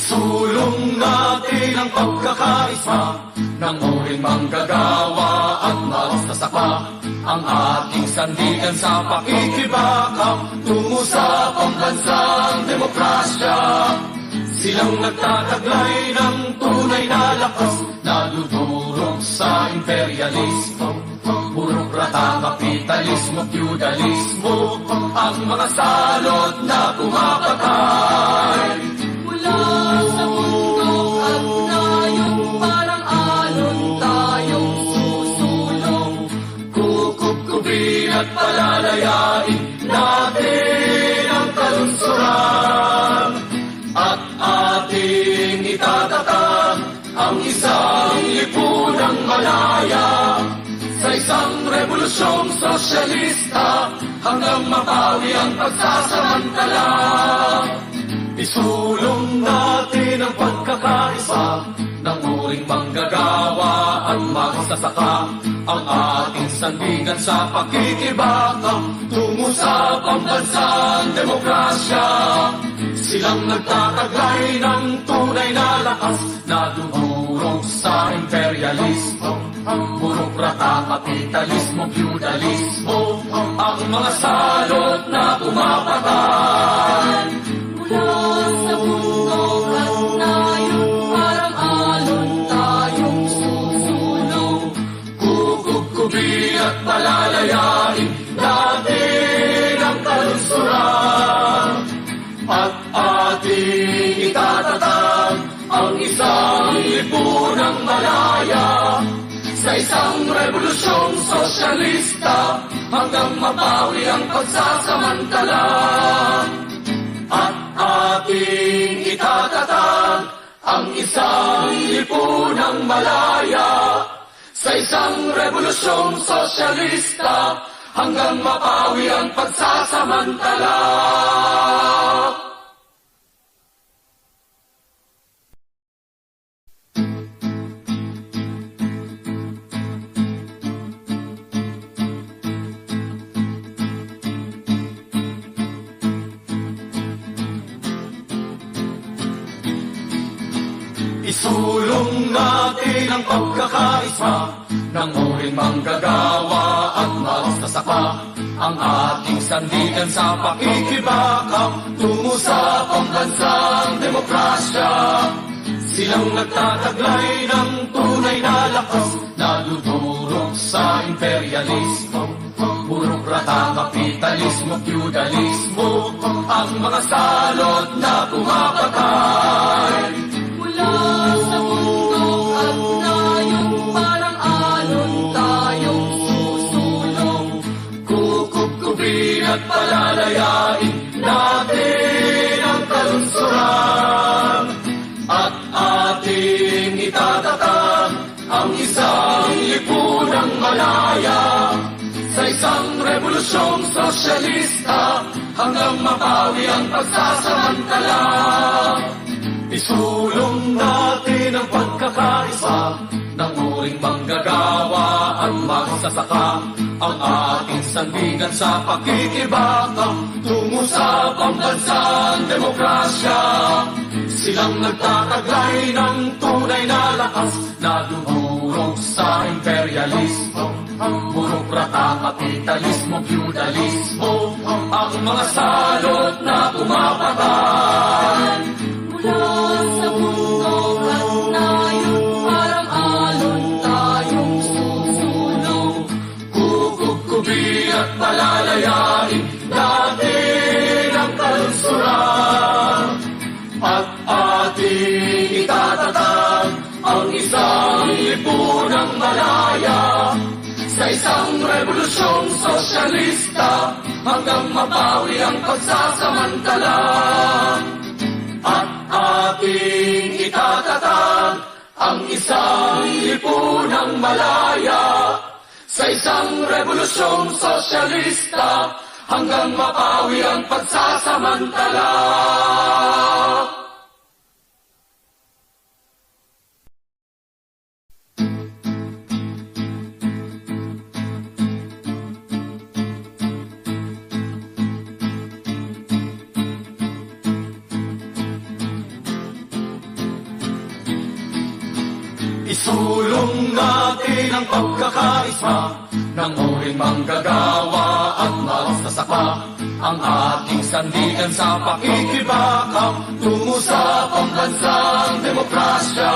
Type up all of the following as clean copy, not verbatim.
Isulong natin ang pagkakaisa ng uring manggagawa at magsasaka, ang ating sandigan sa pakikibaka tungo sa pambansang demokrasya. Silang nagtataglay ng tunay na lakas, nadudurog sa imperialismo, burokrata, kapitalismo, feudalismo, ang mga salot na pumapatay. Mula sa bundok at nayong parang alon tayong susulong, Kukupkupin at palalayain natin ang kalunsuran, at ating itatatag ang isang lipunang malaya sa isang revolusyong sosyalista hanggang mapawi ang pagsasamantala. Isulong natin ang pagkakaisa ng uring manggagawa at magsasaka, ang ating sandigan sa pakikibaka tungo sa pambansang demokrasya. Silang nagtataglay ng tunay na lakas, nadudurog sa imperialismo, burokrata, kapitalismo, feudalismo, ang mga salot na pumapatay. mula sa bundok at nayong parang alon tayong susulong, Kukupkupin at palalayain natin ang kalunsuran, at ating itatatag ang isang lipunang malaya sa isang revolusyong sosyalista hanggang mapawi ang pagsasamantala. At ating itatatag ang isang lipunang malaya sa isang revolusyong sosyalista hanggang mapawi ang pagsasamantala. Isulong natin ang pagkakaisa ng uring manggagawa at magsasaka, ang ating sandigan sa pakikibaka tungo sa pambansang demokrasya. Silang nagtataglay ng tunay na lakas, nadudurog sa imperialismo, burokrata, kapitalismo, feudalismo, ang mga salot na pumapatay. mula sa bundok at nayong parang alon tayong susulong, Kukupkupin at palalayain natin ang kalunsuran, at ating itatatag ang isang lipunang malaya sa isang revolusyong sosyalista hanggang mapawi ang pagsasamantala. Isulong natin ang pagkakaisa ng uring manggagawa at magsasaka, ang ating sandigan sa pakikibaka tungo sa pambansang demokrasya. Silang nagtataglay ng tunay na lakas, nadudurog sa imperialismo, burokrata, kapitalismo, feudalismo, ang mga salot na pumapatay. mula sa bundok at nayong parang alon tayong susulong, Kukupkupin at palalayain natin ang kalunsuran, at ating itatatag ang isang lipunang malaya sa isang revolusyong sosyalista hanggang mapawi ang pagsasamantala. At ating itatatag ang isang lipunang malaya sa isang revolusyong sosyalista hanggang mapawi ang pagsasamantala. Isulong natin ang pagkakaisa ng uring manggagawa at magsasaka, ang ating sandigan sa pakikibaka tungo sa pambansang demokrasya.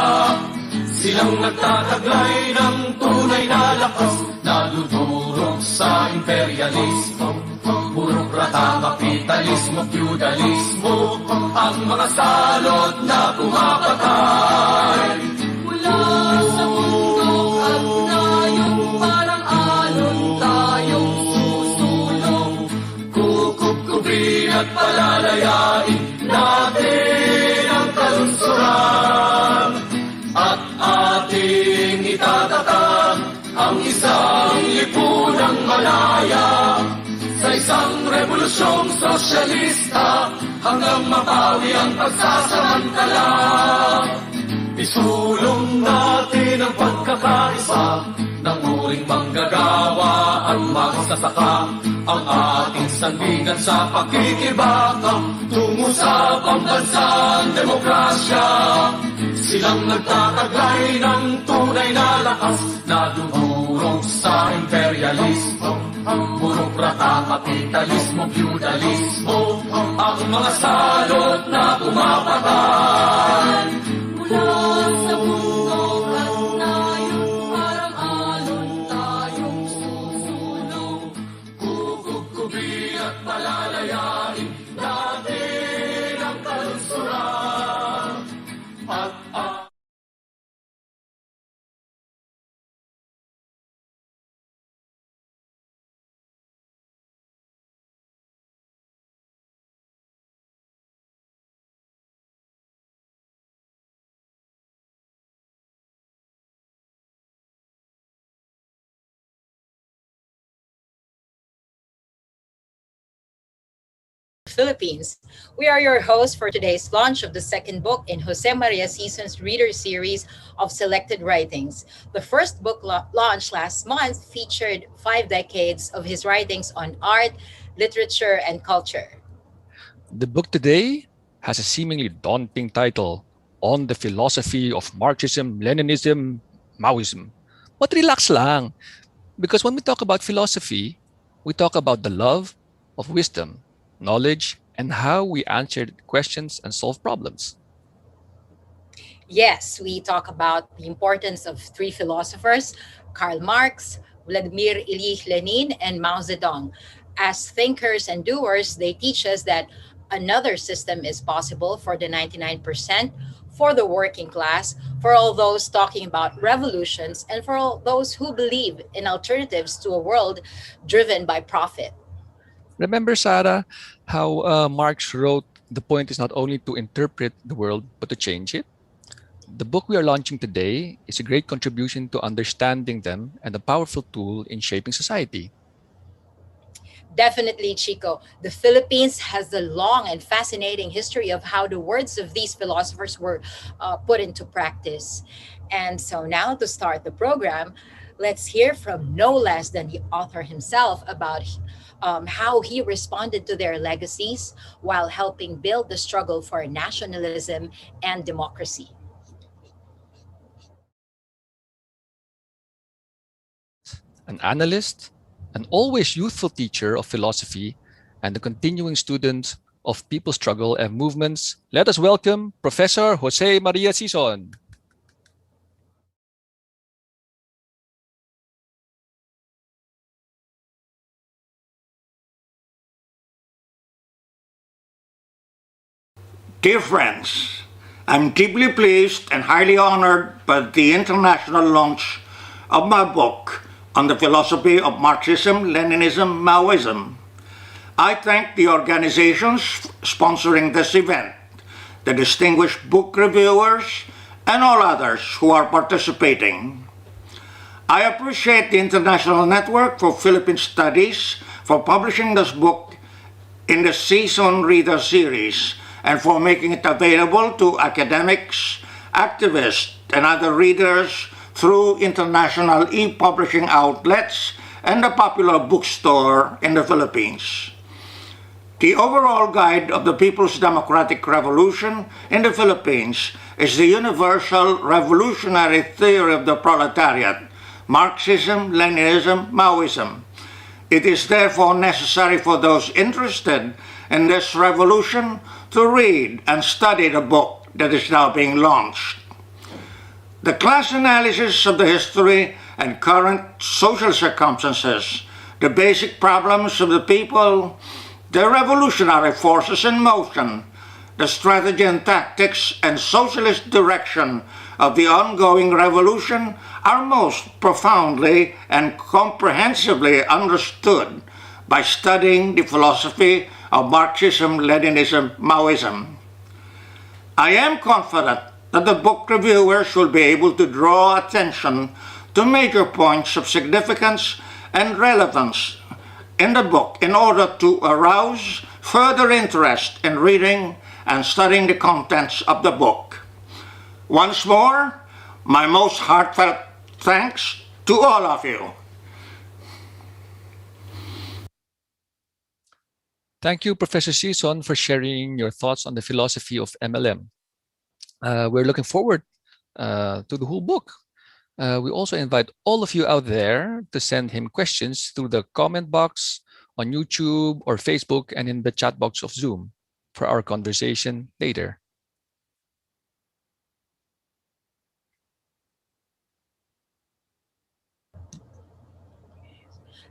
Silang nagtataglay ng tunay na lakas na dudurog sa imperialismo, burokrata, kapitalismo, feudalismo, ang mga salot na pumapatay. Mula sa bundok at nayon, parang alon tayong susulong. Kukupkupin at palalayain natin ang kalunsuran, at ating itatatag ang isang lipunang malaya sa isang revolusyong sosyalista hanggang mapawi ang pagsasamantala. Isulong natin ang pagkakaisa ng uring manggagawa at magsasaka, ang ating sandigan sa pakikibaka tungo sa pambansang demokrasya. Silang nagtataglay ng tunay na lakas na dudurog sa imperialismo, burokrata, kapitalismo, feudalismo, ang mga salot na pumapatay. Mula sa bundok at nayon, parang alon tayong susulong. Kukupkubi at palalayain natin ang kalunsuran, at Philippines. We are your hosts for today's launch of the second book in Jose Maria Sison's reader series of selected writings. The first book launched last month featured 5 decades of his writings on art, literature, and culture. The book today has a seemingly daunting title, On the Philosophy of Marxism Leninism Maoism. But relax lang, because when we talk about philosophy, we talk about the love of wisdom, knowledge, and how we answer questions and solve problems. Yes, we talk about the importance of 3 philosophers, Karl Marx, Vladimir Ilyich Lenin, and Mao Zedong. As thinkers and doers, they teach us that another system is possible for the 99%, for the working class, for all those talking about revolutions, and for all those who believe in alternatives to a world driven by profit. Remember, Sarah, how Marx wrote, the point is not only to interpret the world, but to change it? The book we are launching today is a great contribution to understanding them and a powerful tool in shaping society. Definitely, Chico. The Philippines has a long and fascinating history of how the words of these philosophers were put into practice. And so now to start the program, let's hear from no less than the author himself about how he responded to their legacies while helping build the struggle for nationalism and democracy. An analyst, an always youthful teacher of philosophy, and a continuing student of people's struggle and movements, let us welcome Professor Jose Maria Sison. Dear friends, I'm deeply pleased and highly honored by the international launch of my book on the philosophy of Marxism Leninism Maoism. I thank the organizations sponsoring this event, the distinguished book reviewers, and all others who are participating. I appreciate the International Network for Philippine Studies for publishing this book in the Sison Reader Series and for making it available to academics, activists, and other readers through international e-publishing outlets and the popular bookstore in the Philippines. The overall guide of the People's Democratic Revolution in the Philippines is the universal revolutionary theory of the proletariat, Marxism Leninism Maoism. It is therefore necessary for those interested in this revolution to read and study the book that is now being launched. The class analysis of the history and current social circumstances, the basic problems of the people, the revolutionary forces in motion, the strategy and tactics and socialist direction of the ongoing revolution are most profoundly and comprehensively understood by studying the philosophy of Marxism Leninism Maoism. I am confident that the book reviewers will be able to draw attention to major points of significance and relevance in the book in order to arouse further interest in reading and studying the contents of the book. Once more, my most heartfelt thanks to all of you. Thank you, Professor Sison, for sharing your thoughts on the philosophy of MLM. We're looking forward to the whole book. We also invite all of you out there to send him questions through the comment box on YouTube or Facebook and in the chat box of Zoom for our conversation later.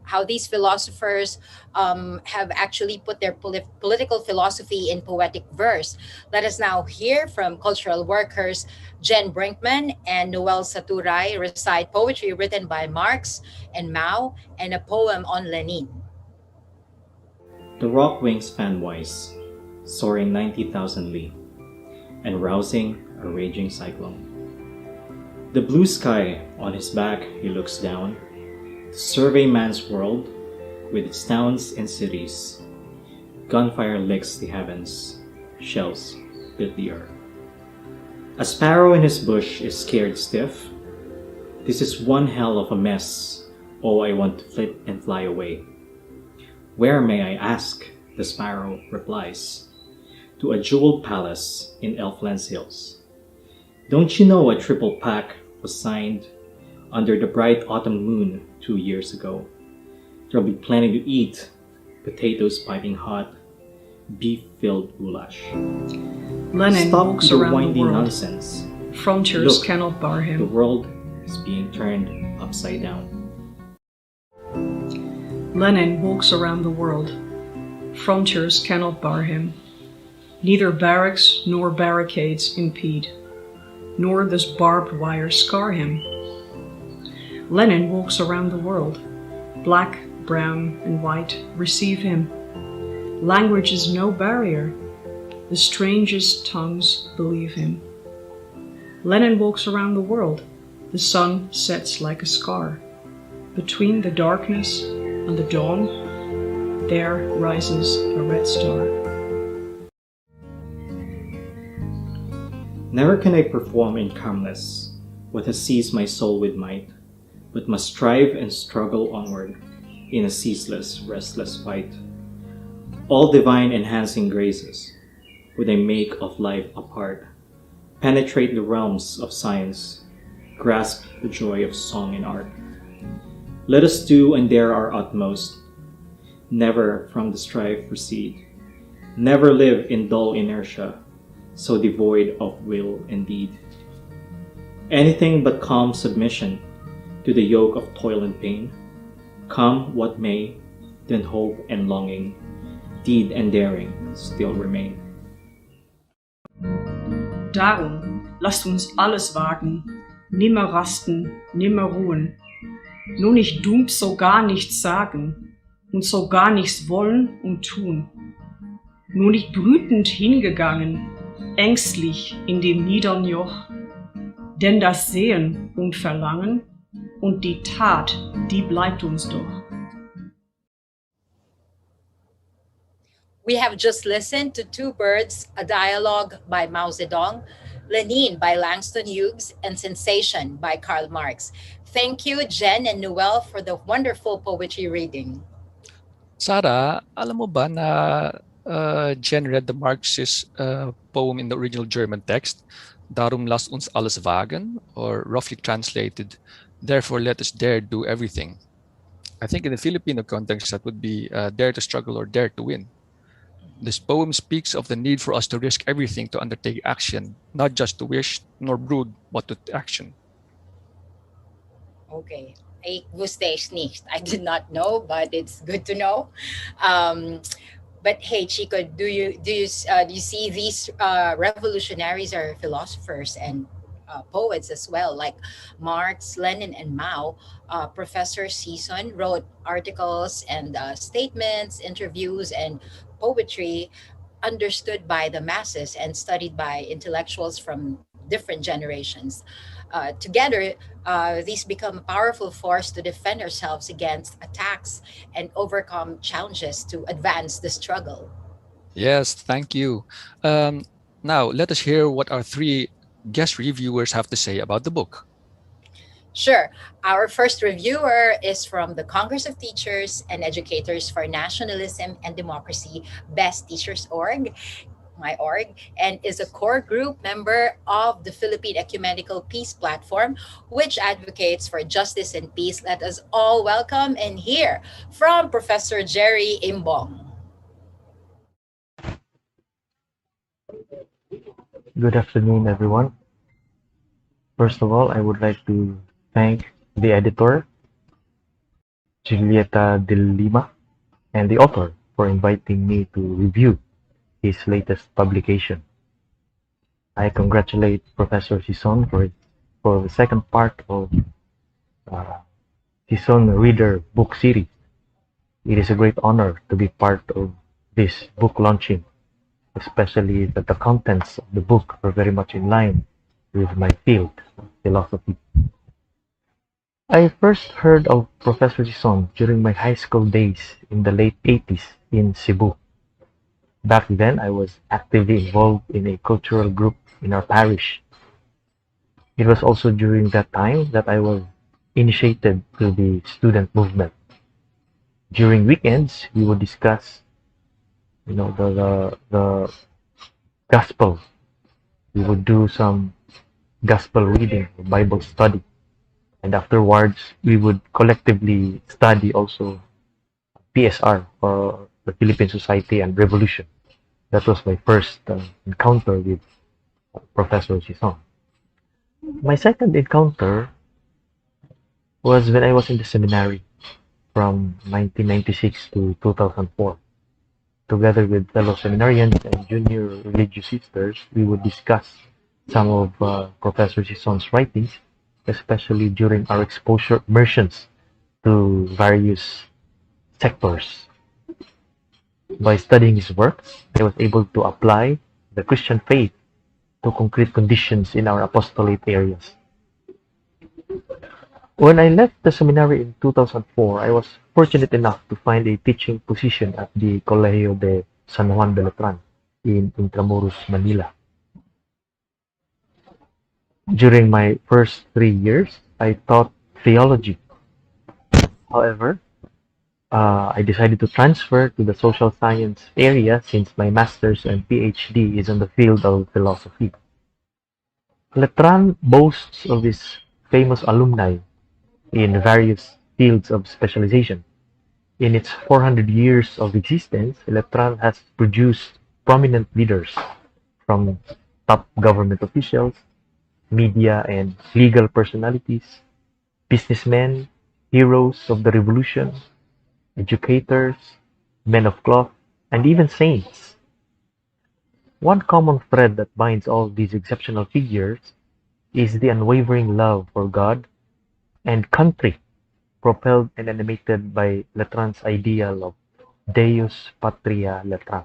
How these philosophers have actually put their political philosophy in poetic verse. Let us now hear from cultural workers Jen Brinkman and Noel Saturay recite poetry written by Marx and Mao and a poem on Lenin. The rock wings fanwise, soaring 90,000 li, and rousing a raging cyclone. The blue sky on his back he looks down, to survey man's world with its towns and cities. Gunfire licks the heavens, shells fill the earth. A sparrow in his bush is scared stiff. This is one hell of a mess. Oh, I want to flit and fly away. Where may I ask? The sparrow replies. To a jeweled palace in Elfland's hills. Don't you know a triple pact was signed under the bright autumn moon 2 years ago? There'll be plenty to eat, potatoes piping hot, beef-filled goulash. Lenin Stop walks the around the windy world. nonsense. Frontiers Look, cannot bar The him. world is being turned upside down. Lenin walks around the world. Frontiers cannot bar him. Neither barracks nor barricades impede, nor does barbed wire scar him. Lenin walks around the world. Black, brown, and white receive him. Language is no barrier. The strangest tongues believe him. Lenin walks around the world. The sun sets like a scar. Between the darkness and the dawn, there rises a red star. Never can I perform in calmness what has seized my soul with might, but must strive and struggle onward in a ceaseless, restless fight. All divine enhancing graces would I make of life a part, penetrate the realms of science, grasp the joy of song and art. Let us do and dare our utmost, never from the strife recede, never live in dull inertia, so devoid of will and deed. Anything but calm submission to the yoke of toil and pain. Come what may, then hope and longing, deed and daring still remain. Darum lasst uns alles wagen, nimmer rasten, nimmer ruhen, nur nicht dump so gar nichts sagen und so gar nichts wollen und tun, nur nicht brütend hingegangen, ängstlich in dem niedern Joch, denn das Sehen und Verlangen und die Tat, die bleibt uns doch. We have just listened to Two Birds, a dialogue by Mao Zedong, Lenin by Langston Hughes, and Sensation by Karl Marx. Thank you, Jen and Noel, for the wonderful poetry reading. Sarah, alam mo ba na Jen read the Marxist poem in the original German text, Darum lasst uns alles wagen, or roughly translated, therefore let us dare do everything. I think in the Filipino context, that would be dare to struggle or dare to win. This poem speaks of the need for us to risk everything to undertake action, not just to wish nor brood, but to action. Okay. I guste sneezed. I did not know, but it's good to know. Um, but hey, Chico, do you see these revolutionaries are philosophers and poets as well, like Marx, Lenin, and Mao? Professor Sison wrote articles and statements, interviews, and poetry understood by the masses and studied by intellectuals from different generations. Together, these become a powerful force to defend ourselves against attacks and overcome challenges to advance the struggle. Yes, thank you. Um, Now, let us hear what our three guest reviewers have to say about the book. Sure. Our first reviewer is from the Congress of Teachers and Educators for Nationalism and Democracy, Best Teachers Org, my org, and is a core group member of the Philippine Ecumenical Peace Platform, which advocates for justice and peace. Let us all welcome and hear from Professor Jerry Imbong. Good afternoon, everyone. First of all, I would like to thank the editor, Julieta de Lima, and the author for inviting me to review his latest publication. I congratulate Professor Sison for the second part of uh, Sison Reader book series. It is a great honor to be part of this book launching, especially that the contents of the book are very much in line with my field, philosophy. I first heard of Professor Sison during my high school days in the late 80s in Cebu. Back then, I was actively involved in a cultural group in our parish. It was also during that time that I was initiated to the student movement. During weekends, we would discuss, the gospel. We would do some gospel reading, Bible study, and afterwards, we would collectively study also PSR, for the Philippine Society and Revolution. That was my first encounter with Professor Sison. My second encounter was when I was in the seminary from 1996 to 2004. Together with fellow seminarians and junior religious sisters, we would discuss some of Professor Sison's writings, especially during our exposure immersions to various sectors. By studying his works, I was able to apply the Christian faith to concrete conditions in our apostolate areas. When I left the seminary in 2004, I was fortunate enough to find a teaching position at the Colegio de San Juan de Letran in Intramuros, Manila. During my first 3 years, I taught theology. However, I decided to transfer to the social science area since my master's and PhD is in the field of philosophy. Letran boasts of its famous alumni in various fields of specialization. In its 400 years of existence, Letran has produced prominent leaders from top government officials, media and legal personalities, businessmen, heroes of the revolution, educators, men of cloth, and even saints. One common thread that binds all these exceptional figures is the unwavering love for God and country, propelled and animated by Letran's ideal of Deus Patria Letran.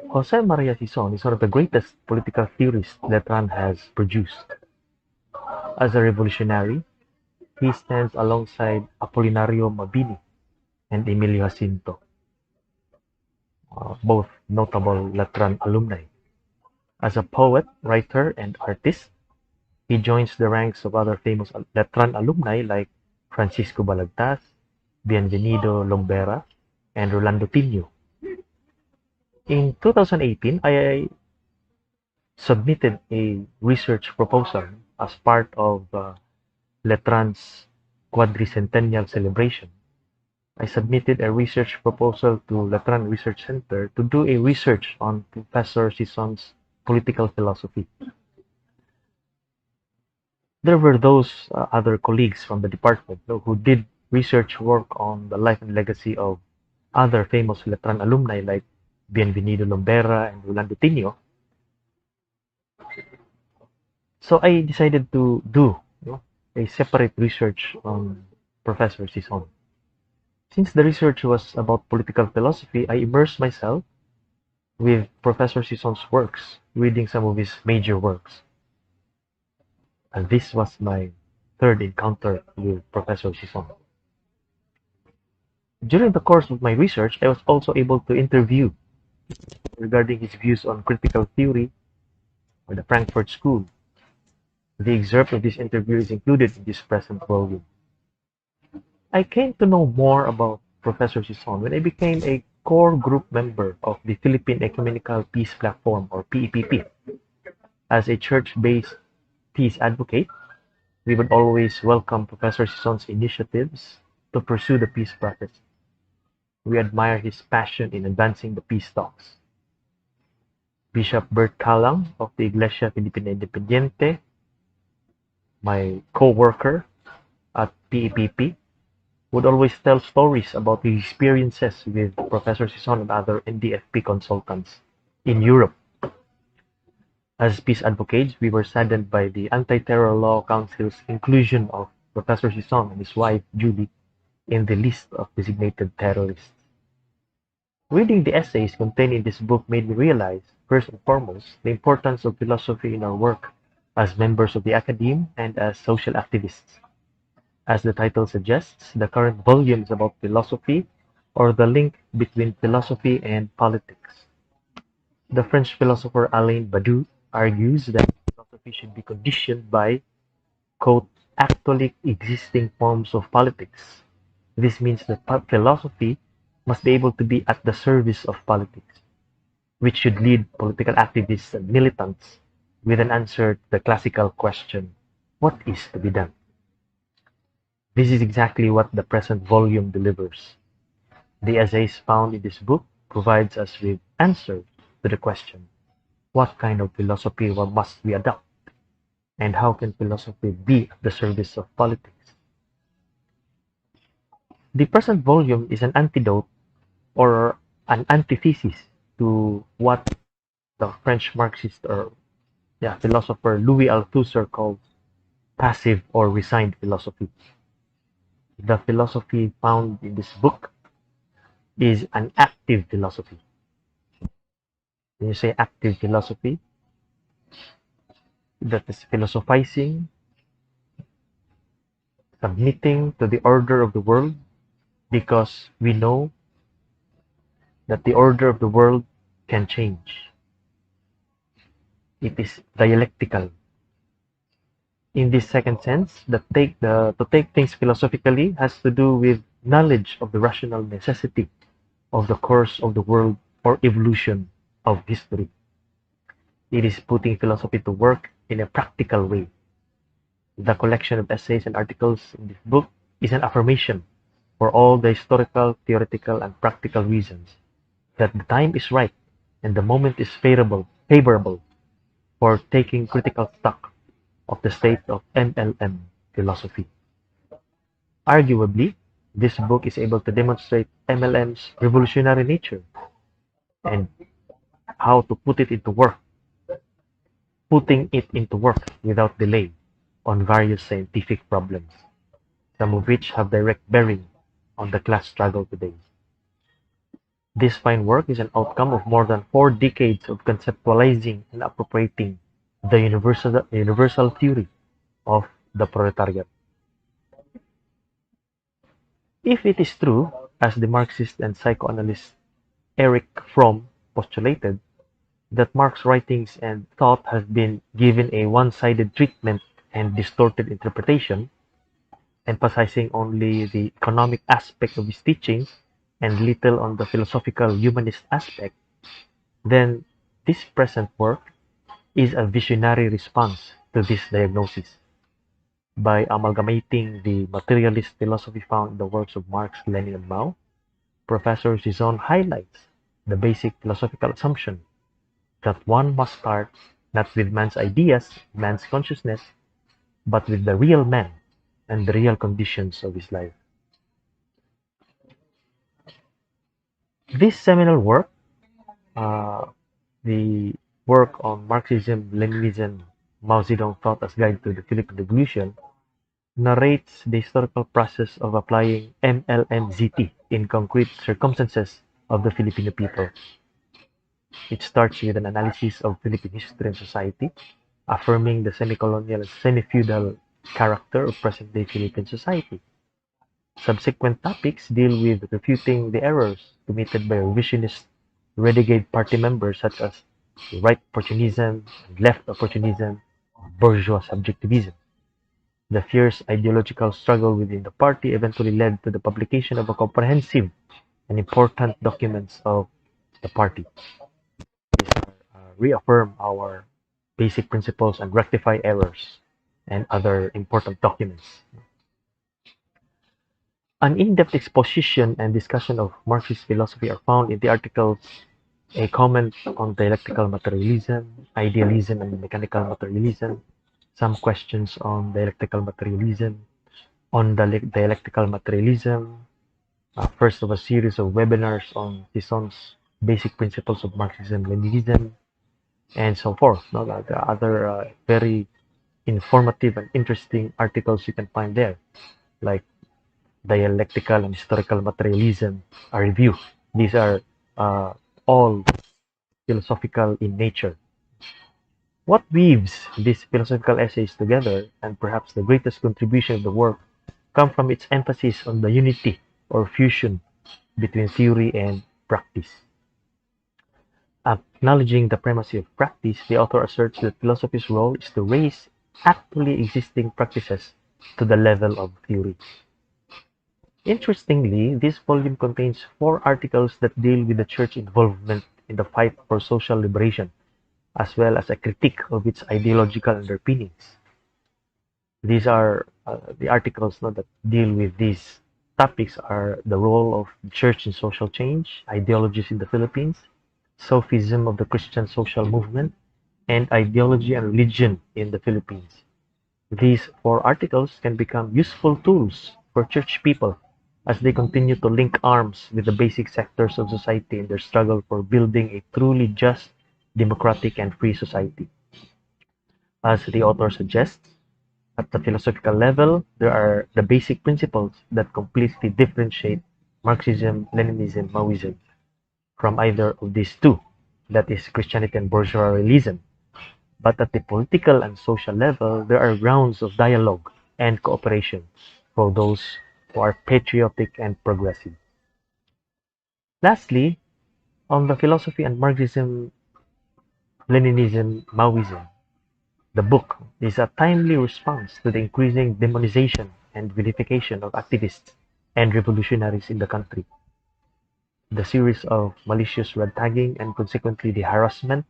Jose Maria Sison is one of the greatest political theorists Letran has produced. As a revolutionary, he stands alongside Apolinario Mabini and Emilio Jacinto, both notable Letran alumni. As a poet, writer, and artist, he joins the ranks of other famous Letran alumni like Francisco Balagtas, Bienvenido Lombera, and Rolando Tino. In 2018, I submitted a research proposal as part of Letran's quadricentennial celebration. I submitted a research proposal to Letran Research Center to do a research on Professor Sison's political philosophy. There were those other colleagues from the department who did research work on the life and legacy of other famous Letran alumni like Bienvenido Lombera and Rolando Tino. So I decided to do a separate research on Professor Sison. Since the research was about political philosophy, I immersed myself with Professor Sison's works, reading some of his major works. And this was my third encounter with Professor Sison. During the course of my research, I was also able to interview regarding his views on critical theory or the Frankfurt School. The excerpt of this interview is included in this present volume. I came to know more about Professor Sison when I became a core group member of the Philippine Ecumenical Peace Platform, or PEPP. As a church-based peace advocate, we would always welcome Professor Sison's initiatives to pursue the peace process. We admire his passion in advancing the peace talks. Bishop Bert Calang of the Iglesia Filipina Independiente, my co-worker at PEPP, would always tell stories about his experiences with Professor Sison and other NDFP consultants in Europe. As peace advocates, we were saddened by the Anti-Terror Law Council's inclusion of Professor Sison and his wife, Julie, in the list of designated terrorists. Reading the essays contained in this book made me realize, first and foremost, the importance of philosophy in our work as members of the academe and as social activists. As the title suggests, the current volume is about philosophy, or the link between philosophy and politics. The French philosopher Alain Badiou argues that philosophy should be conditioned by, quote, actually existing forms of politics. This means that philosophy must be able to be at the service of politics, which should lead political activists and militants with an answer to the classical question, what is to be done? This is exactly what the present volume delivers. The essays found in this book provides us with answers to the question, what kind of philosophy must we adopt? And how can philosophy be at the service of politics? The present volume is an antidote or an antithesis to what the French Marxist or philosopher Louis Althusser calls passive or resigned philosophy. The philosophy found in this book is an active philosophy. When you say active philosophy, that is philosophizing, submitting to the order of the world, because we know that the order of the world can change. It is dialectical. In this second sense, to take things philosophically has to do with knowledge of the rational necessity of the course of the world or evolution of history. It is putting philosophy to work in a practical way. The collection of essays and articles in this book is an affirmation for all the historical, theoretical, and practical reasons that the time is right and the moment is favorable for taking critical stock of the state of MLM philosophy. Arguably, this book is able to demonstrate MLM's revolutionary nature and how to putting it into work without delay on various scientific problems, some of which have direct bearing on the class struggle today. This fine work is an outcome of more than 4 decades of conceptualizing and appropriating the universal theory of the proletariat. If it is true, as the Marxist and psychoanalyst Erich Fromm postulated, that Marx's writings and thought have been given a one-sided treatment and distorted interpretation, emphasizing only the economic aspect of his teachings and little on the philosophical humanist aspect, then this present work is a visionary response to this diagnosis. By amalgamating the materialist philosophy found in the works of Marx, Lenin, and Mao, Professor Sison highlights the basic philosophical assumption that one must start not with man's ideas, man's consciousness, but with the real man and the real conditions of his life. This seminal work, uh, the work on Marxism, Leninism, Mao Zedong Thought as Guide to the Philippine Revolution, narrates the historical process of applying MLNZT in concrete circumstances of the Filipino people. It starts with an analysis of Philippine history and society, affirming the semi-colonial and semi-feudal character of present-day Philippine society. Subsequent topics deal with refuting the errors committed by revisionist renegade party members such as right opportunism, left opportunism, bourgeois subjectivism. The fierce ideological struggle within the party eventually led to the publication of a comprehensive and important documents of the party. These reaffirm our basic principles and rectify errors and other important documents. An in-depth exposition and discussion of Marxist philosophy are found in the articles A Comment on Dialectical Materialism, Idealism and Mechanical Materialism, Some Questions on Dialectical Materialism, on Dialectical Materialism, first of a series of webinars on Sison's Basic Principles of Marxism Leninism, and so forth. No, the other very informative and interesting articles you can find there, like Dialectical and Historical Materialism, a review. These are all philosophical in nature. What weaves these philosophical essays together, and perhaps the greatest contribution of the work, come from its emphasis on the unity or fusion between theory and practice. Acknowledging the primacy of practice, the author asserts that philosophy's role is to raise actually existing practices to the level of theory. Interestingly, this volume contains 4 articles that deal with the church involvement in the fight for social liberation, as well as a critique of its ideological underpinnings. These are the articles that deal with these topics are the role of the church in social change, ideologies in the Philippines, Sophism of the Christian social movement, and ideology and religion in the Philippines. These 4 articles can become useful tools for church people as they continue to link arms with the basic sectors of society in their struggle for building a truly just, democratic, and free society. As the author suggests, at the philosophical level, there are the basic principles that completely differentiate Marxism, Leninism, Maoism from either of these two, that is, Christianity and bourgeois realism. But at the political and social level, there are grounds of dialogue and cooperation for those who are patriotic and progressive. Lastly, on the philosophy and Marxism, Leninism, Maoism, the book is a timely response to the increasing demonization and vilification of activists and revolutionaries in the country. The series of malicious red tagging and consequently the harassment,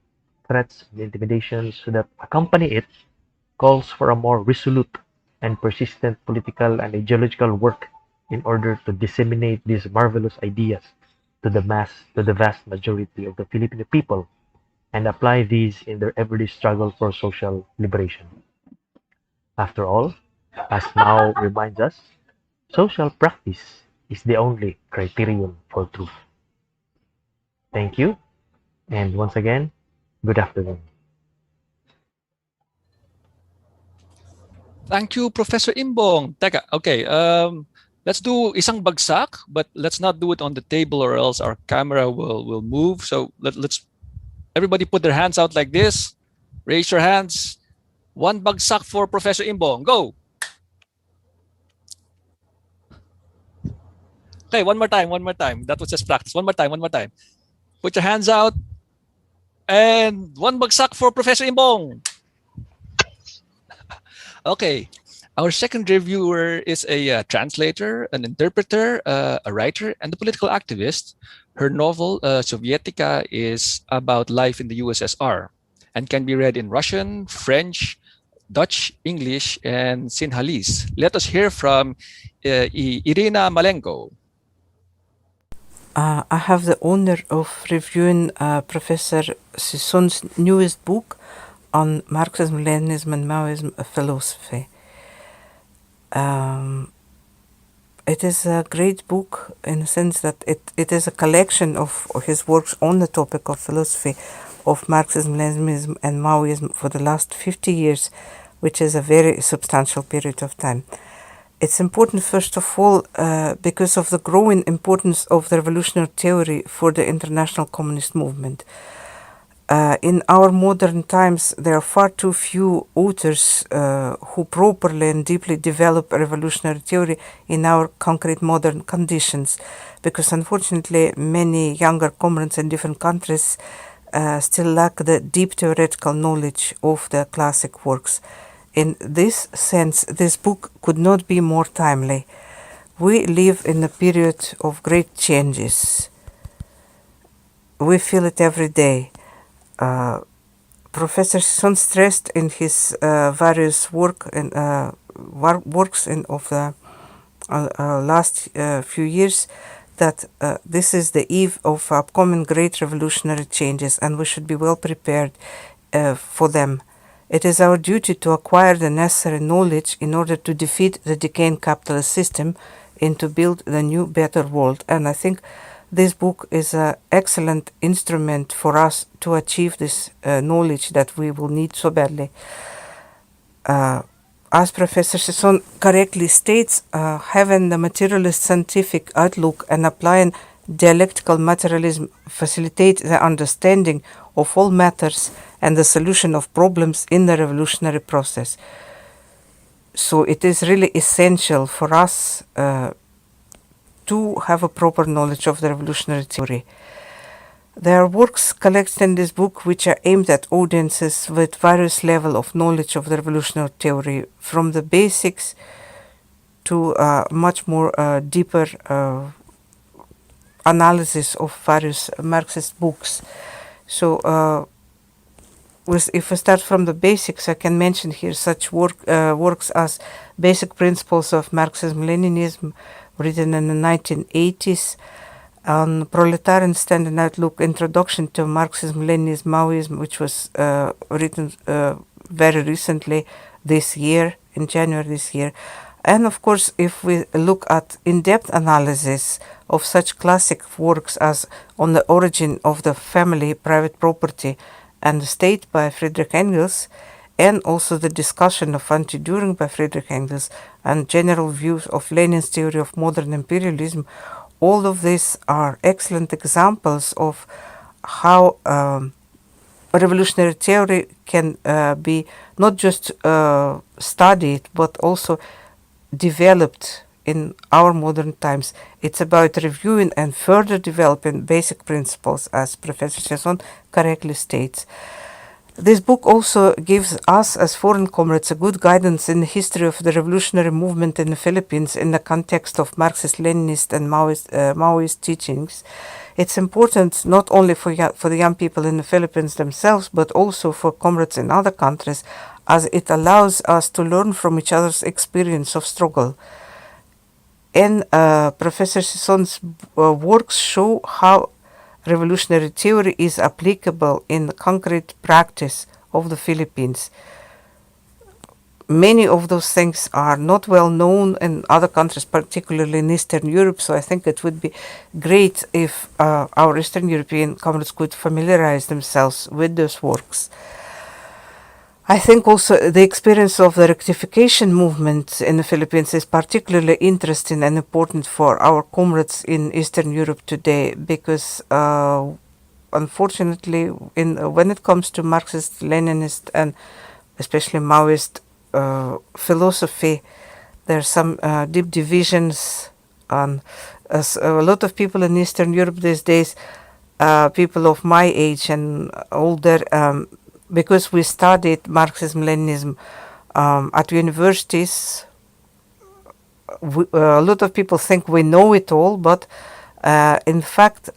threats, and intimidations that accompany it calls for a more resolute and persistent political and ideological work in order to disseminate these marvelous ideas to the vast majority of the Filipino people and apply these in their everyday struggle for social liberation. After all, as Mao reminds us, social practice is the only criterion for truth. Thank you, and once again, good afternoon. Thank you, Professor Imbong. Teka, okay. Let's do isang bagsak, but let's not do it on the table or else our camera will move. So let's everybody put their hands out like this. Raise your hands. One bagsak for Professor Imbong. Go. Okay, one more time, one more time. That was just practice. One more time, one more time. Put your hands out. And one bagsak for Professor Imbong. Okay. Our second reviewer is a translator, an interpreter, a writer, and a political activist. Her novel, Sovietica, is about life in the USSR. and can be read in Russian, French, Dutch, English, and Sinhalese. Let us hear from Irina Malenko. I have the honor of reviewing Professor Sison's newest book on Marxism, Leninism, and Maoism philosophy. It is a great book in the sense that it is a collection of his works on the topic of philosophy of Marxism, Leninism, and Maoism for the last 50 years, which is a very substantial period of time. It's important, first of all, because of the growing importance of the revolutionary theory for the international communist movement. In our modern times, there are far too few authors who properly and deeply develop a revolutionary theory in our concrete modern conditions, because unfortunately many younger comrades in different countries still lack the deep theoretical knowledge of the classic works. In this sense, this book could not be more timely. We live in a period of great changes. We feel it every day. Professor Sison stressed in his various works of the last few years that this is the eve of upcoming great revolutionary changes, and we should be well prepared for them. It is our duty to acquire the necessary knowledge in order to defeat the decaying capitalist system and to build the new, better world. And I think this book is an excellent instrument for us to achieve this knowledge that we will need so badly. As Professor Sison correctly states, having the materialist scientific outlook and applying dialectical materialism facilitate the understanding of all matters and the solution of problems in the revolutionary process. So it is really essential for us to have a proper knowledge of the revolutionary theory. There are works collected in this book which are aimed at audiences with various level of knowledge of the revolutionary theory, from the basics to much more deeper analysis of various Marxist books. So if we start from the basics, I can mention here such works as Basic Principles of Marxism Leninism, written in the 1980s, on Proletarian Standing Outlook, Introduction to Marxism Leninism Maoism, which was written very recently this year, in January this year. And of course, if we look at in-depth analysis of such classic works as On the Origin of the Family, Private Property, and the State by Friedrich Engels, and also the discussion of Anti-Düring by Friedrich Engels, and general views of Lenin's theory of modern imperialism, all of these are excellent examples of how revolutionary theory can be not just studied, but also developed in our modern times. It's about reviewing and further developing basic principles, as Professor Sison correctly states. This book also gives us as foreign comrades a good guidance in the history of the revolutionary movement in the Philippines in the context of Marxist, Leninist and Maoist teachings. It's important not only for the young people in the Philippines themselves, but also for comrades in other countries, as it allows us to learn from each other's experience of struggle. And Professor Sison's works show how revolutionary theory is applicable in the concrete practice of the Philippines. Many of those things are not well known in other countries, particularly in Eastern Europe, so I think it would be great if our Eastern European comrades could familiarize themselves with those works. I think also the experience of the rectification movement in the Philippines is particularly interesting and important for our comrades in Eastern Europe today, because unfortunately when it comes to Marxist, Leninist and especially Maoist philosophy, there are some deep divisions. As a lot of people in Eastern Europe these days, people of my age and older, because we studied Marxism, Leninism at universities, a lot of people think we know it all, but in fact,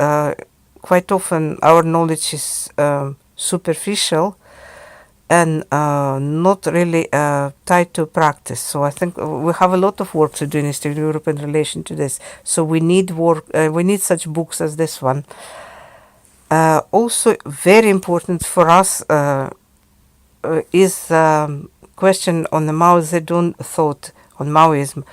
quite often our knowledge is superficial. and not really tied to practice. So I think we have a lot of work to do in Eastern Europe in relation to this. So we need work. We need such books as this one. Also, very important for us is question on the Mao Zedong thought on Maoism.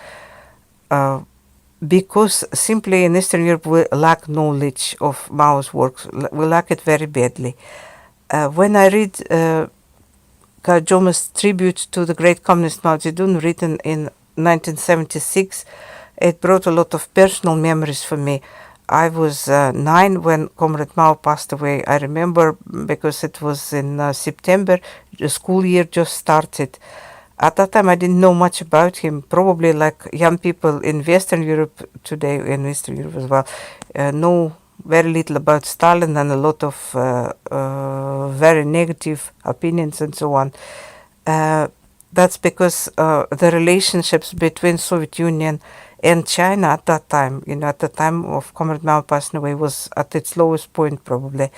Because simply in Eastern Europe we lack knowledge of Mao's works. We lack it very badly. When I read Kajoma's tribute to the great communist Mao Zedong, written in 1976, it brought a lot of personal memories for me. I was 9 when Comrade Mao passed away. I remember because it was in September, the school year just started. At that time, I didn't know much about him, probably like young people in Western Europe today, in Eastern Europe as well, know very little about Stalin and a lot of very negative opinions and so on. That's because the relationships between Soviet Union and China at that time, at the time of Comrade Mao passing away, was at its lowest point probably.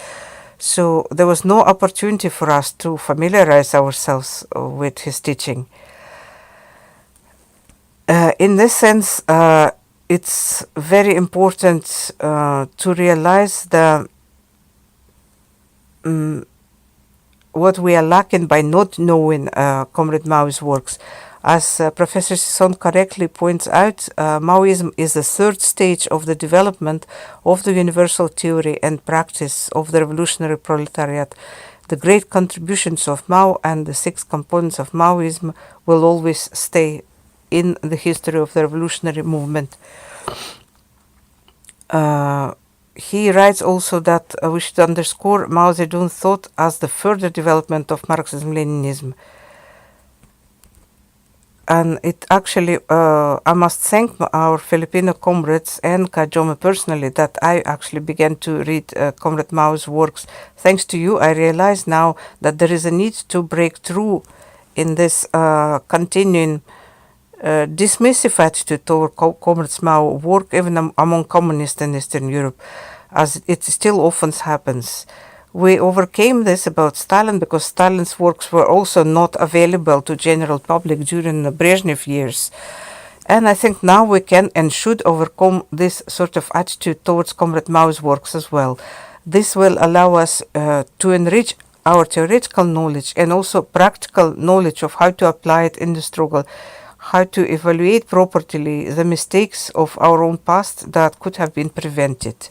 So there was no opportunity for us to familiarize ourselves with his teaching. In this sense, it's very important to realize what we are lacking by not knowing Comrade Mao's works. As Professor Sison correctly points out, Maoism is the third stage of the development of the universal theory and practice of the revolutionary proletariat. The great contributions of Mao and the 6 components of Maoism will always stay in the history of the revolutionary movement. He writes also that we should underscore Mao Zedong thought as the further development of Marxism Leninism. And it actually, I must thank our Filipino comrades and Kajoma personally that I actually began to read Comrade Mao's works. Thanks to you, I realize now that there is a need to break through in this continuing dismissive attitude toward Comrade Mao's work, even among communists in Eastern Europe, as it still often happens. We overcame this about Stalin because Stalin's works were also not available to general public during the Brezhnev years. And I think now we can and should overcome this sort of attitude towards Comrade Mao's works as well. This will allow us to enrich our theoretical knowledge and also practical knowledge of how to apply it in the struggle, how to evaluate properly the mistakes of our own past that could have been prevented.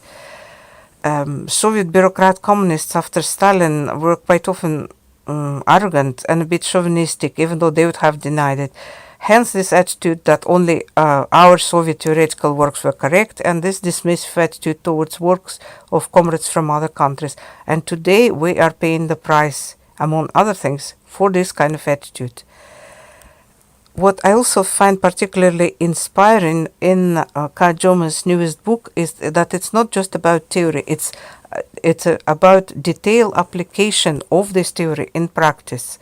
Soviet bureaucrat communists after Stalin were quite often arrogant and a bit chauvinistic, even though they would have denied it. Hence this attitude that only our Soviet theoretical works were correct, and this dismissive attitude towards works of comrades from other countries. And today we are paying the price, among other things, for this kind of attitude. What I also find particularly inspiring in Kajoma's newest book is that it's not just about theory, it's about detailed application of this theory in practice.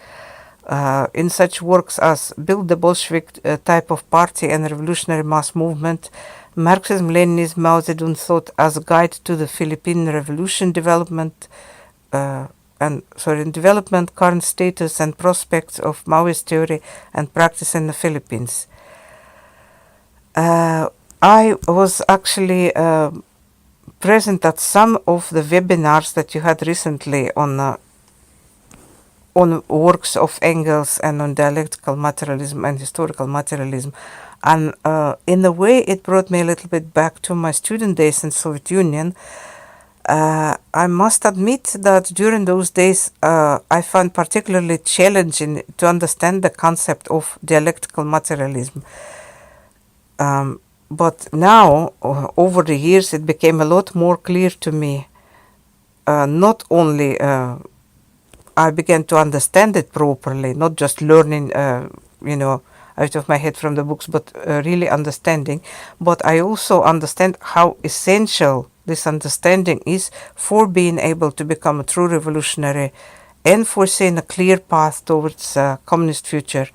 In such works as Build the Bolshevik Type of Party and Revolutionary Mass Movement, Marxism Leninism Maoism Thought as a Guide to the Philippine Revolution Development, development, current status and prospects of Maoist theory and practice in the Philippines. I was actually present at some of the webinars that you had recently on works of Engels and on dialectical materialism and historical materialism. And in a way, it brought me a little bit back to my student days in Soviet Union. I must admit that during those days I found particularly challenging to understand the concept of dialectical materialism. But now, over the years, it became a lot more clear to me. Not only I began to understand it properly, not just learning, out of my head from the books, but really understanding. But I also understand how essential this understanding is for being able to become a true revolutionary and for seeing a clear path towards a communist future.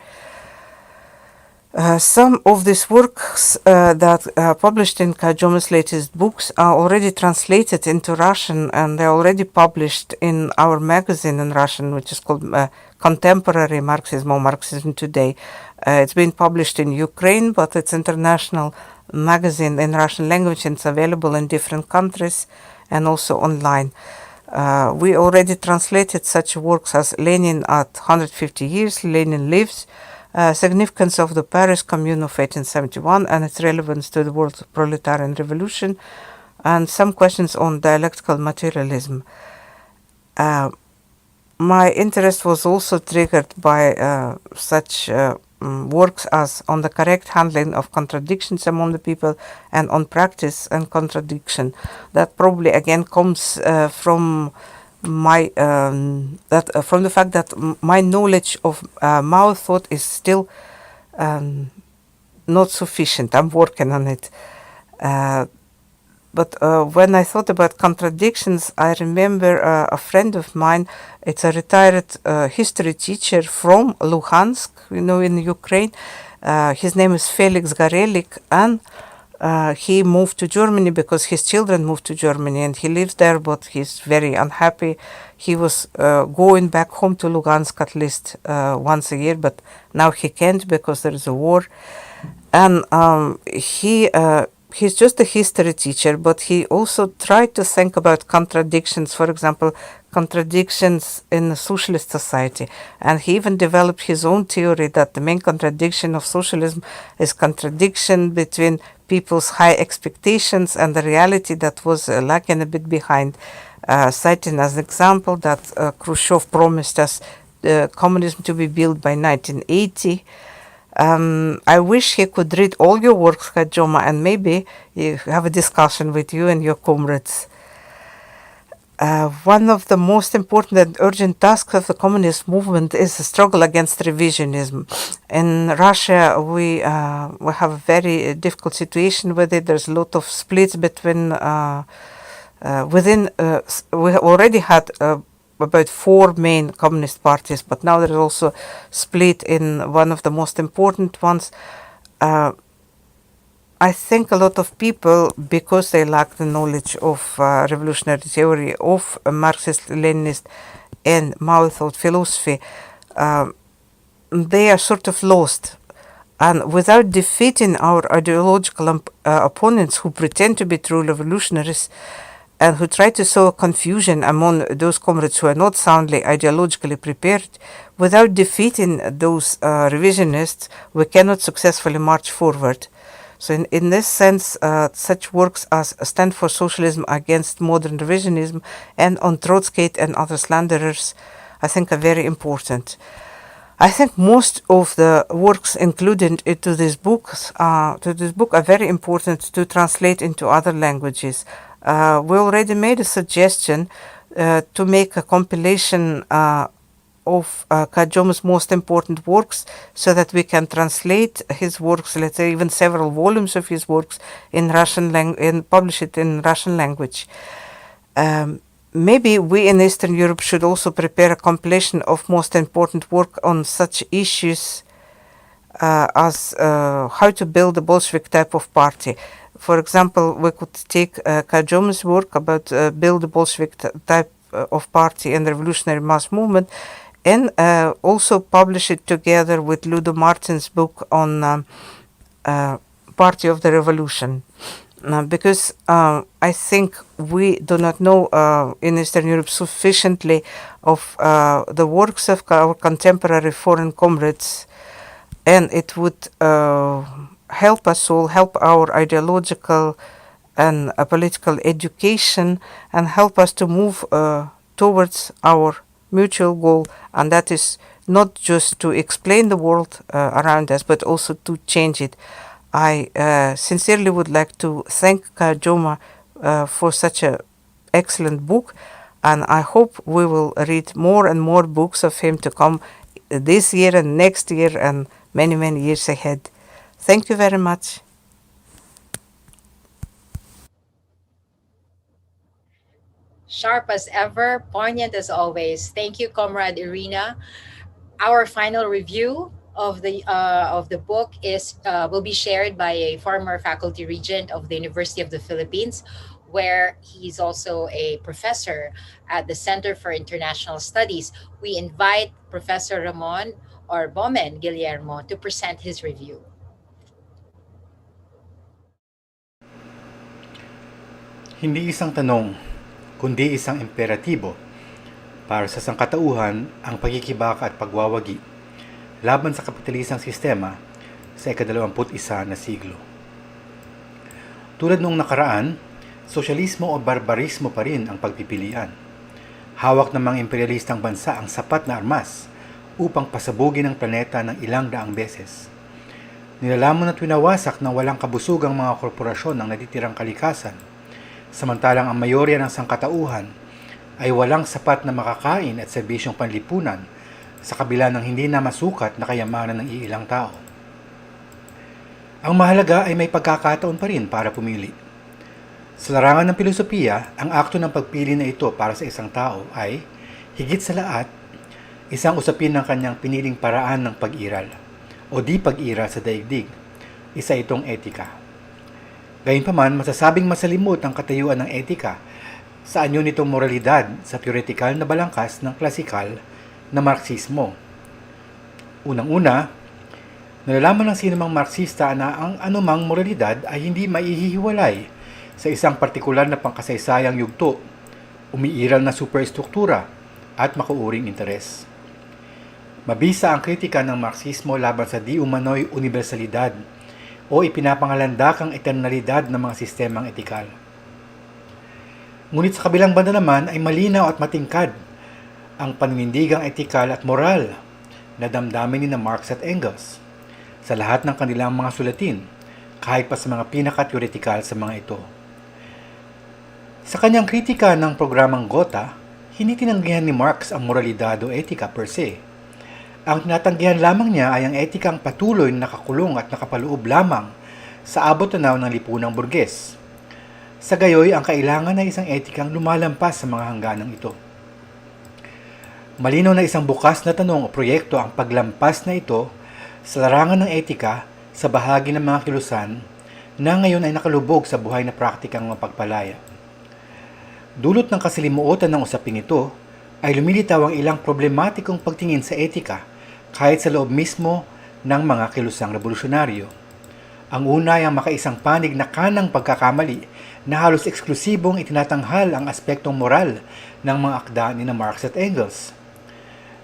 Some of these works that published in Kajoma's latest books are already translated into Russian, and they're already published in our magazine in Russian, which is called Contemporary Marxism or Marxism Today. It's been published in Ukraine, but it's international magazine in Russian language, and it's available in different countries and also online. We already translated such works as Lenin at 150 years, Lenin Lives, Significance of the Paris Commune of 1871 and its relevance to the world proletarian revolution, and some questions on dialectical materialism. My interest was also triggered by such works as On the Correct Handling of Contradictions Among the People and On Practice and Contradiction. That probably again comes from my from the fact that my knowledge of Mao thought is still not sufficient. I'm working on it. But when I thought about contradictions, I remember a friend of mine. It's a retired history teacher from Luhansk, in Ukraine. His name is Felix Garelik, and he moved to Germany because his children moved to Germany, and he lives there, but he's very unhappy. He was going back home to Lugansk at least once a year, but now he can't because there is a war. And he's just a history teacher, but he also tried to think about contradictions, for example, contradictions in a socialist society. And he even developed his own theory that the main contradiction of socialism is contradiction between people's high expectations and the reality that was lagging a bit behind, citing as an example that Khrushchev promised us communism to be built by 1980. I wish he could read all your works, Kajoma, and maybe have a discussion with you and your comrades. One of the most important and urgent tasks of the communist movement is the struggle against revisionism. In Russia, we have a very difficult situation with it. There's a lot of splits between we already had about 4 main communist parties, but now there is also split in one of the most important ones. I think a lot of people, because they lack the knowledge of revolutionary theory, of Marxist, Leninist, and Mao thought philosophy, they are sort of lost. And without defeating our ideological opponents who pretend to be true revolutionaries, and who try to sow confusion among those comrades who are not soundly ideologically prepared, without defeating those revisionists, we cannot successfully march forward. So in this sense, such works as Stand for Socialism Against Modern Revisionism and On Trotsky and Other Slanderers, I think are very important. I think most of the works included into this book are very important to translate into other languages. We already made a suggestion to make a compilation of Kajoma's most important works so that we can translate his works, let's say even several volumes of his works in Russian and publish it in Russian language. Maybe we in Eastern Europe should also prepare a compilation of most important work on such issues as how to build a Bolshevik type of party. For example, we could take Kajoma's work about build a Bolshevik type of party and the revolutionary mass movement, and also publish it together with Ludo Martin's book on Party of the Revolution. Because I think we do not know in Eastern Europe sufficiently of the works of our contemporary foreign comrades, and it would help us all, help our ideological and political education, and help us to move towards our mutual goal, and that is not just to explain the world around us, but also to change it. I sincerely would like to thank Kajoma for such an excellent book, and I hope we will read more and more books of him to come this year and next year and many, many years ahead. Thank you very much. Sharp as ever, poignant as always. Thank you, Comrade Irina. Our final review of the book is will be shared by a former faculty regent of the University of the Philippines, where he's also a professor at the Center for International Studies. We invite Professor Ramon or Bomen Guillermo to present his review. Hindi isang tanong, kundi isang imperatibo para sa sangkatauhan ang pagkikibaka at pagwawagi laban sa kapitalisang sistema sa ika-21 na siglo. Tulad noong nakaraan, sosyalismo o barbarismo pa rin ang pagpipilian. Hawak ng mga imperialistang bansa ang sapat na armas upang pasabugin ang planeta ng ilang daang beses. Nilalamon at winawasak ng walang kabusugang mga korporasyon ang natitirang kalikasan, samantalang ang mayorya ng sangkatauhan ay walang sapat na makakain at serbisyong panlipunan sa kabila ng hindi na masukat na kayamanan ng iilang tao. Ang mahalaga ay may pagkakataon pa rin para pumili. Sa larangan ng filosofiya, ang akto ng pagpili na ito para sa isang tao ay, higit sa lahat, isang usapin ng kanyang piniling paraan ng pag-iral o di pag-iral sa daigdig. Isa itong etika. Gayunpaman, masasabing masalimot ang katayuan ng etika sa anyo nitong moralidad sa teoretikal na balangkas ng klasikal na Marxismo. Unang-una, nalalaman ng sinumang Marxista na ang anumang moralidad ay hindi maihihiwalay sa isang partikular na pangkasaysayang yugto, umiiral na superstruktura at makuuring interes. Mabisa ang kritika ng Marxismo laban sa di umano'y universalidad o ipinapangalandakang eternalidad ng mga sistemang etikal. Ngunit sa kabilang banda naman ay malinaw at matingkad ang paninindigang etikal at moral na damdamin ni Marx at Engels sa lahat ng kanilang mga sulatin, kahit pa sa mga pinaka-teoretikal sa mga ito. Sa kanyang kritika ng programang Gotha, hindi tinanggihan ni Marx ang moralidad o etika per se. Ang tinatanggihan lamang niya ay ang etikang patuloy na nakakulong at nakapaloob lamang sa abot-tanaw ng lipunang burges. Sa gayoy, ang kailangan ay isang etikang lumalampas sa mga hangganang ito. Malinaw na isang bukas na tanong o proyekto ang paglampas na ito sa larangan ng etika sa bahagi ng mga kilusan na ngayon ay nakalubog sa buhay na praktikang mapagpalaya. Dulot ng kasilimuotan ng usaping ito ay lumilitaw ang ilang problematikong pagtingin sa etika kahit sa loob mismo ng mga kilusang revolusyonaryo. Ang una ay ang makaisang panig na kanang pagkakamali na halos eksklusibong itinatanghal ang aspektong moral ng mga akda ni Marx at Engels.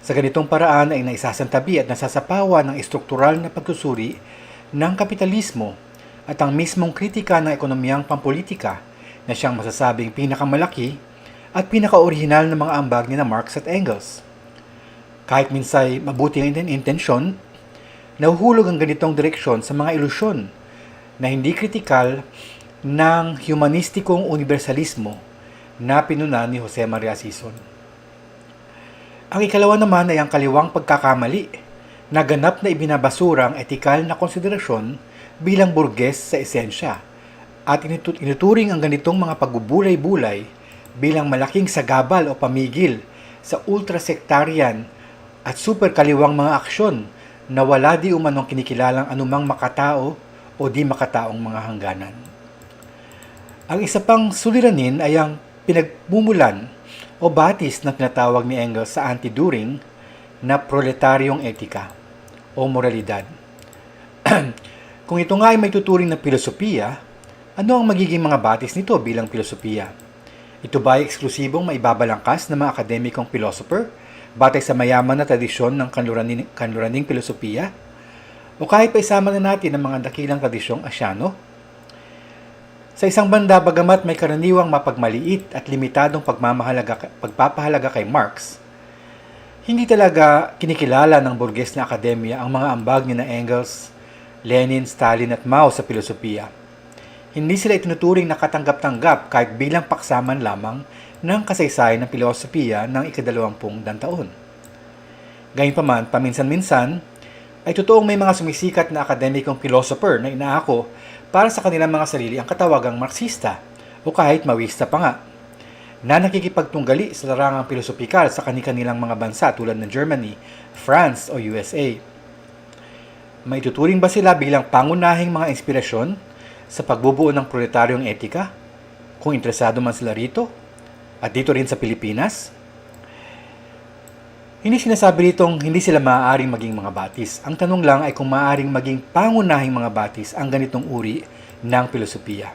Sa ganitong paraan ay naisasantabi at nasasapawan ng estruktural na pagsusuri ng kapitalismo at ang mismong kritika ng ekonomiyang pampolitika na siyang masasabing pinakamalaki at pinaka-orihinal ng mga ambag ni Marx at Engels. Kahit minsay mabuti ang intensyon, nahuhulog ang ganitong direksyon sa mga ilusyon na hindi kritikal ng humanistikong universalismo na pinunan ni Jose Maria Sison. Ang ikalawa naman ay ang kaliwang pagkakamali na ganap na ibinabasura ang etikal na konsiderasyon bilang burges sa esensya at inuturing ang ganitong mga pagbubulay-bulay bilang malaking sagabal o pamigil sa ultrasektarian at superkaliwang mga aksyon na wala di umanong kinikilalang anumang makatao o di makataong mga hangganan. Ang isa pang suliranin ay ang pinagmumulan o batis na tinatawag ni Engels sa anti-Düring na proletaryong etika o moralidad. Kung ito nga ay may tuturing na filosofiya, ano ang magiging mga batis nito bilang filosofiya? Ito ba ay eksklusibong maibabalangkas ng mga akademikong philosopher batay sa mayaman na tradisyon ng kanluraning filosofiya? O kahit pa isama na natin ang mga dakilang tradisyong Asyano? Sa isang banda, bagamat may karaniwang mapagmaliit at limitadong pagpapahalaga kay Marx, hindi talaga kinikilala ng burges na akademya ang mga ambag ni na Engels, Lenin, Stalin at Mao sa filosofiya. Hindi sila itinuturing na katanggap-tanggap kahit bilang paksaman lamang ng kasaysayan ng filosofiya ng ika-20 taon. Gayunpaman, paminsan-minsan, ay totoong may mga sumisikat na akademikong philosopher na inaako para sa kanilang mga sarili ang katawagang Marxista o kahit Maoista pa nga, na nakikipagtunggali sa larangang pilosopikal sa kanilang mga bansa tulad ng Germany, France o USA. Maituturing ba sila bilang pangunahing mga inspirasyon sa pagbubuo ng proletaryong etika? Kung interesado man sila rito at dito rin sa Pilipinas? Hindi sinasabi ditong hindi sila maaaring maging mga batis. Ang tanong lang ay kung maaaring maging pangunahing mga batis ang ganitong uri ng filosofiya.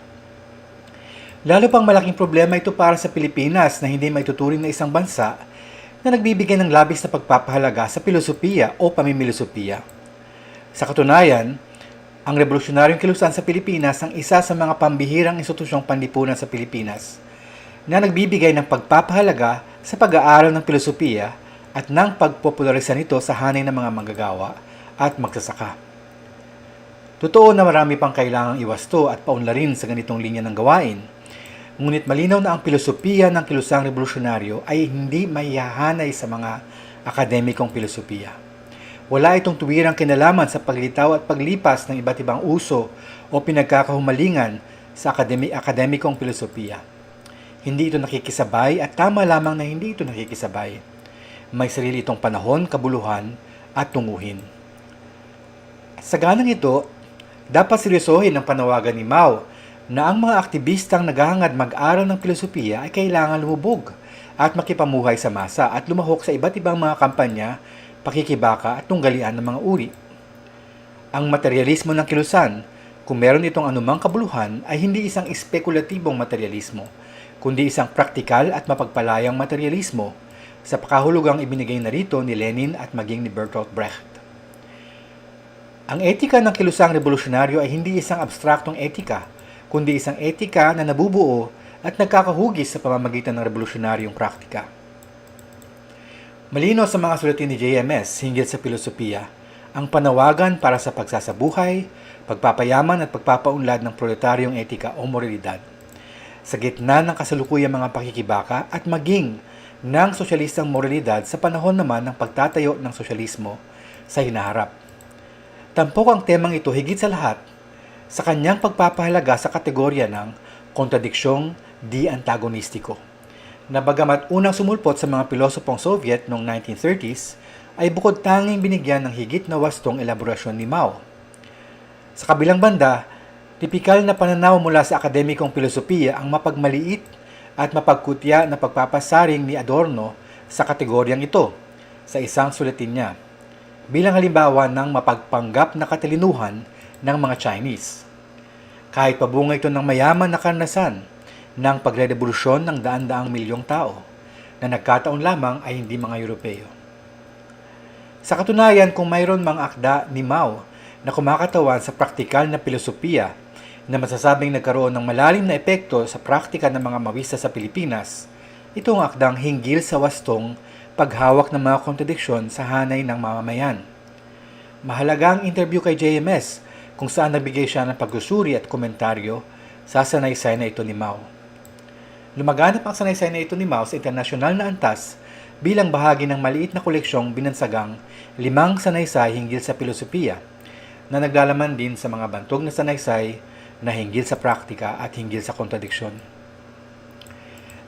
Lalo pang malaking problema ito para sa Pilipinas na hindi maituturing na isang bansa na nagbibigay ng labis na pagpapahalaga sa filosofiya o pamimilosofiya. Sa katunayan, ang revolusyonaryong kilusan sa Pilipinas ang isa sa mga pambihirang institusyong panlipunan sa Pilipinas na nagbibigay ng pagpapahalaga sa pag-aaral ng filosofiya at ng pagpopularisa nito sa hanay ng mga manggagawa at magsasaka. Totoo na marami pang kailangang iwasto at paunlarin sa ganitong linya ng gawain, ngunit malinaw na ang filosofiya ng kilusang revolusyonaryo ay hindi maihahanay sa mga akademikong filosofiya. Wala itong tuwirang kinalaman sa paglitaw at paglipas ng iba't ibang uso o pinagkakahumalingan sa akademikong filosofiya. Hindi ito nakikisabay at tama lamang na hindi ito nakikisabay. May sarili itong panahon, kabuluhan, at tunguhin. Sa ganang ito, dapat seryosohin ang panawagan ni Mao na ang mga aktivistang naghahangad mag-aral ng filosofiya ay kailangan lumubog at makipamuhay sa masa at lumahok sa iba't ibang mga kampanya, pakikibaka at tunggalian ng mga uri. Ang materialismo ng kilusan, kung meron itong anumang kabuluhan, ay hindi isang espekulatibong materialismo, kundi isang praktikal at mapagpalayang materialismo sa pakahulugang ibinigay na rito ni Lenin at maging ni Bertolt Brecht. Ang etika ng kilusang revolusyonaryo ay hindi isang abstraktong etika, kundi isang etika na nabubuo at nagkakahugis sa pamamagitan ng revolusyonaryong praktika. Malino sa mga sulatin ni JMS hinggil sa filosofiya, ang panawagan para sa pagsasabuhay, pagpapayaman at pagpapaunlad ng proletaryong etika o moralidad, sa gitna ng kasalukuyang mga pakikibaka at maging ng sosyalistang moralidad sa panahon naman ng pagtatayo ng sosyalismo sa hinaharap. Tampok ang temang ito higit sa lahat sa kanyang pagpapahalaga sa kategorya ng kontradiksyong di-antagonistiko, na bagamat unang sumulpot sa mga pilosopong Soviet noong 1930s, ay bukod tanging binigyan ng higit na wastong elaborasyon ni Mao. Sa kabilang banda, tipikal na pananaw mula sa akademikong filosofiya ang mapagmaliit at mapagkutya na pagpapasaring ni Adorno sa kategoryang ito sa isang sulatin niya, bilang halimbawa ng mapagpanggap na katalinuhan ng mga Chinese. Kahit pabunga ito ng mayaman na karanasan ng pagre-revolusyon ng daan-daang milyong tao na nagkataon lamang ay hindi mga Europeo. Sa katunayan, kung mayroon mang akda ni Mao na kumakatawan sa praktikal na filosofiya na masasabing nagkaroon ng malalim na epekto sa praktika ng mga Maoista sa Pilipinas, ito ang akdang hinggil sa wastong paghawak ng mga kontradiksyon sa hanay ng mamamayan. Mahalaga ang interview kay JMS kung saan nagbigay siya ng pagsusuri at komentaryo sa sanaysay na ito ni Mao. Lumaganap ang sanaysay na ito ni Mao sa internasyonal na antas bilang bahagi ng maliit na koleksyong binansagang 5 sanaysay hinggil sa filosofiya na naglalaman din sa mga bantog na sanaysay na hinggil sa praktika at hinggil sa kontradiksyon.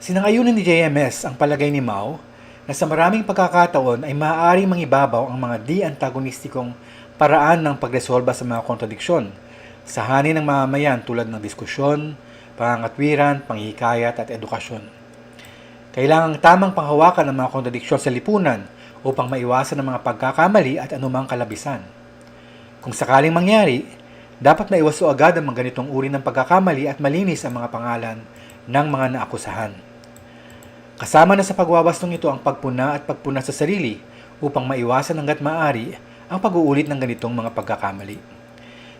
Sinangayunan ni JMS ang palagay ni Mao na sa maraming pagkakataon ay maaaring mangibabaw ang mga di-antagonistikong paraan ng pagresolba sa mga kontradiksyon sa hanay ng mamamayan tulad ng diskusyon, pangangatwiran, panghihikayat at edukasyon. Kailangang tamang panghawakan ng mga kontradiksyon sa lipunan upang maiwasan ang mga pagkakamali at anumang kalabisan. Kung sakaling mangyari, dapat maiwaso agad ang mga ganitong uri ng pagkakamali at malinis ang mga pangalan ng mga naakusahan. Kasama na sa pagwawastong ito ang pagpuna at pagpuna sa sarili upang maiwasan hanggat maaari ang pag-uulit ng ganitong mga pagkakamali.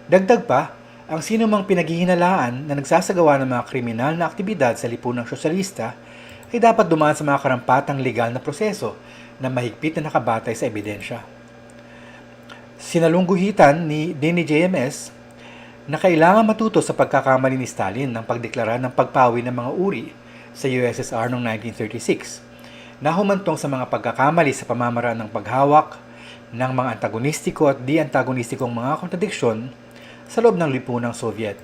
Dagdag pa, ang sino mang pinaghihinalaan na nagsasagawa ng mga kriminal na aktibidad sa lipunang sosyalista ay dapat dumaan sa mga karampatang legal na proseso na mahigpit na nakabatay sa ebidensya. Sinalungguhitan ni JMS na kailangan matuto sa pagkakamali ni Stalin ng pagdeklara ng pagpawi ng mga uri sa USSR noong 1936 na humantong sa mga pagkakamali sa pamamaraan ng paghawak ng mga antagonistiko at di-antagonistikong mga kontradiksyon sa loob ng lipunang Soviet.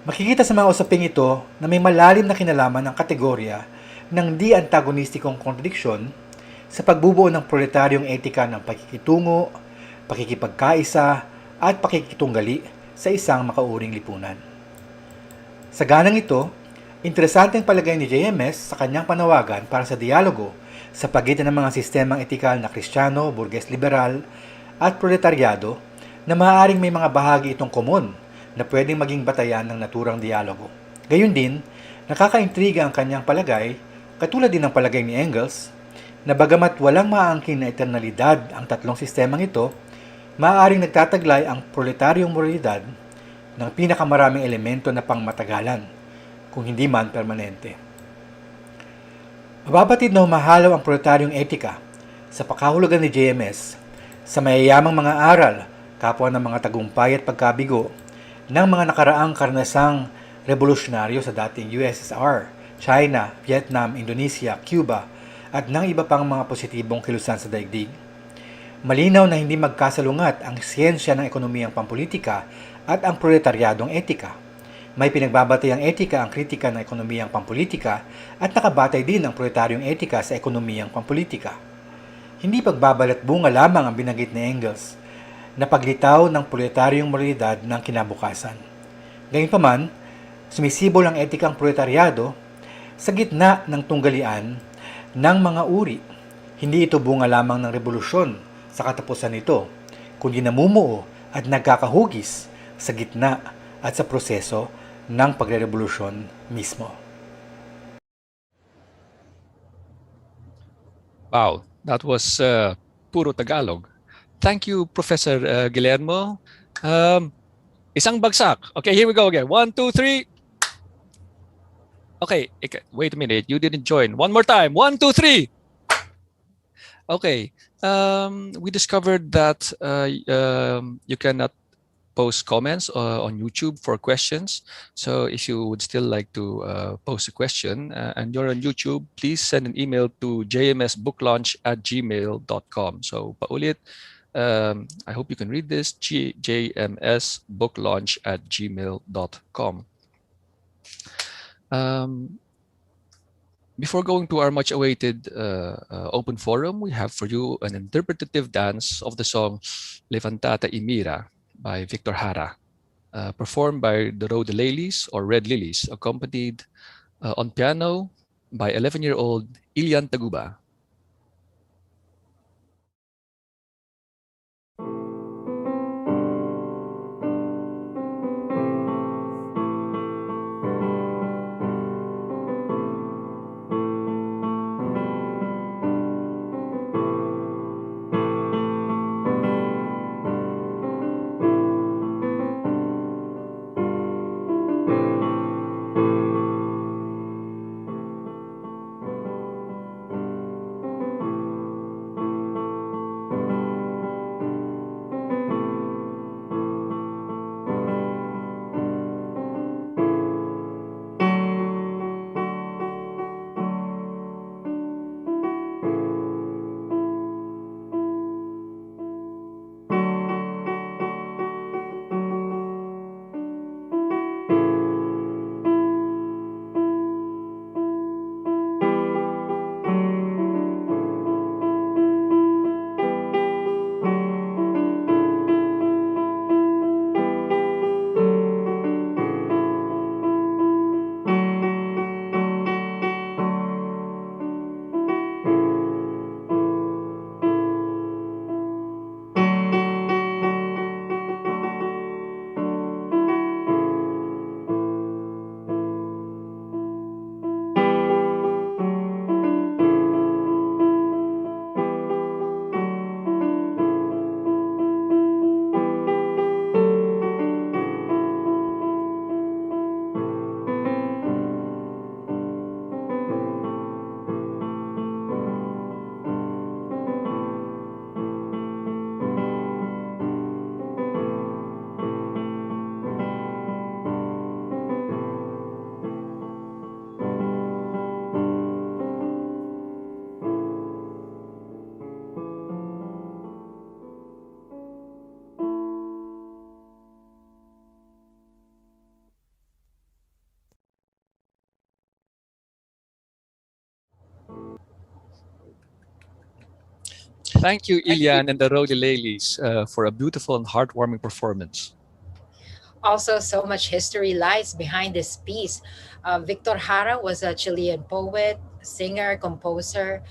Makikita sa mga usaping ito na may malalim na kinalaman ng kategorya ng di-antagonistikong kontradiksyon sa pagbubuo ng proletaryong etika ng pakikitungo, pakikipagkaisa, at pakikitunggali sa isang makauring lipunan. Sa ganang ito, interesante ang palagay ni JMS sa kanyang panawagan para sa dialogo sa pagitan ng mga sistemang etikal na Kristiyano, Burges Liberal, at Proletaryado na maaaring may mga bahagi itong komon na pwedeng maging batayan ng naturang dialogo. Gayun din, nakakaintriga ang kanyang palagay, katulad din ng palagay ni Engels, na bagamat walang maaangkin na eternalidad ang tatlong sistemang ito, maaaring nagtataglay ang proletaryong moralidad ng pinakamaraming elemento na pangmatagalan, kung hindi man permanente. Mababatid na humahalaw ang proletaryong etika sa pakahulugan ni JMS sa mayayamang mga aral, kapwa ng mga tagumpay at pagkabigo ng mga nakaraang karnasang revolusyonaryo sa dating USSR, China, Vietnam, Indonesia, Cuba, at ng iba pang mga positibong kilusan sa daigdig. Malinaw na hindi magkasalungat ang siyensya ng ekonomiyang pampolitika at ang proletaryadong etika. May pinagbabatay ang etika ang kritika ng ekonomiyang pampolitika at nakabatay din ang proletaryong etika sa ekonomiyang pampolitika. Hindi pagbabalat bunga lamang ang binanggit ni Engels na paglitaw ng proletaryong moralidad ng kinabukasan. Gayunpaman, sumisibol ang etikang proletaryado sa gitna ng tunggalian ng mga uri. Hindi ito bunga lamang ng revolusyon sa katapusan nito, kundi namumuo at nagkakahugis sa gitna at sa proseso ng pagrerevolusyon mismo. Wow, that was puro Tagalog. Thank you, Professor Guillermo. Isang bagsak. Okay, here we go again. 1, 2, 3. Okay, wait a minute. You didn't join. One more time. 1, 2, 3. Okay. We discovered that you cannot post comments on YouTube for questions. So if you would still like to post a question and you're on YouTube, please send an email to jmsbooklaunch@gmail.com. So paulit, I hope you can read this, jmsbooklaunch@gmail.com. Before going to our much-awaited open forum, we have for you an interpretative dance of the song Levantada y Mira by Victor Hara, performed by the Rodelalies or Red Lilies, accompanied on piano by 11-year-old Ilian Taguba. Thank you, Ilian and the Roli Ladies, for a beautiful and heartwarming performance. Also, so much history lies behind this piece. Victor Jara was a Chilean poet, singer, composer.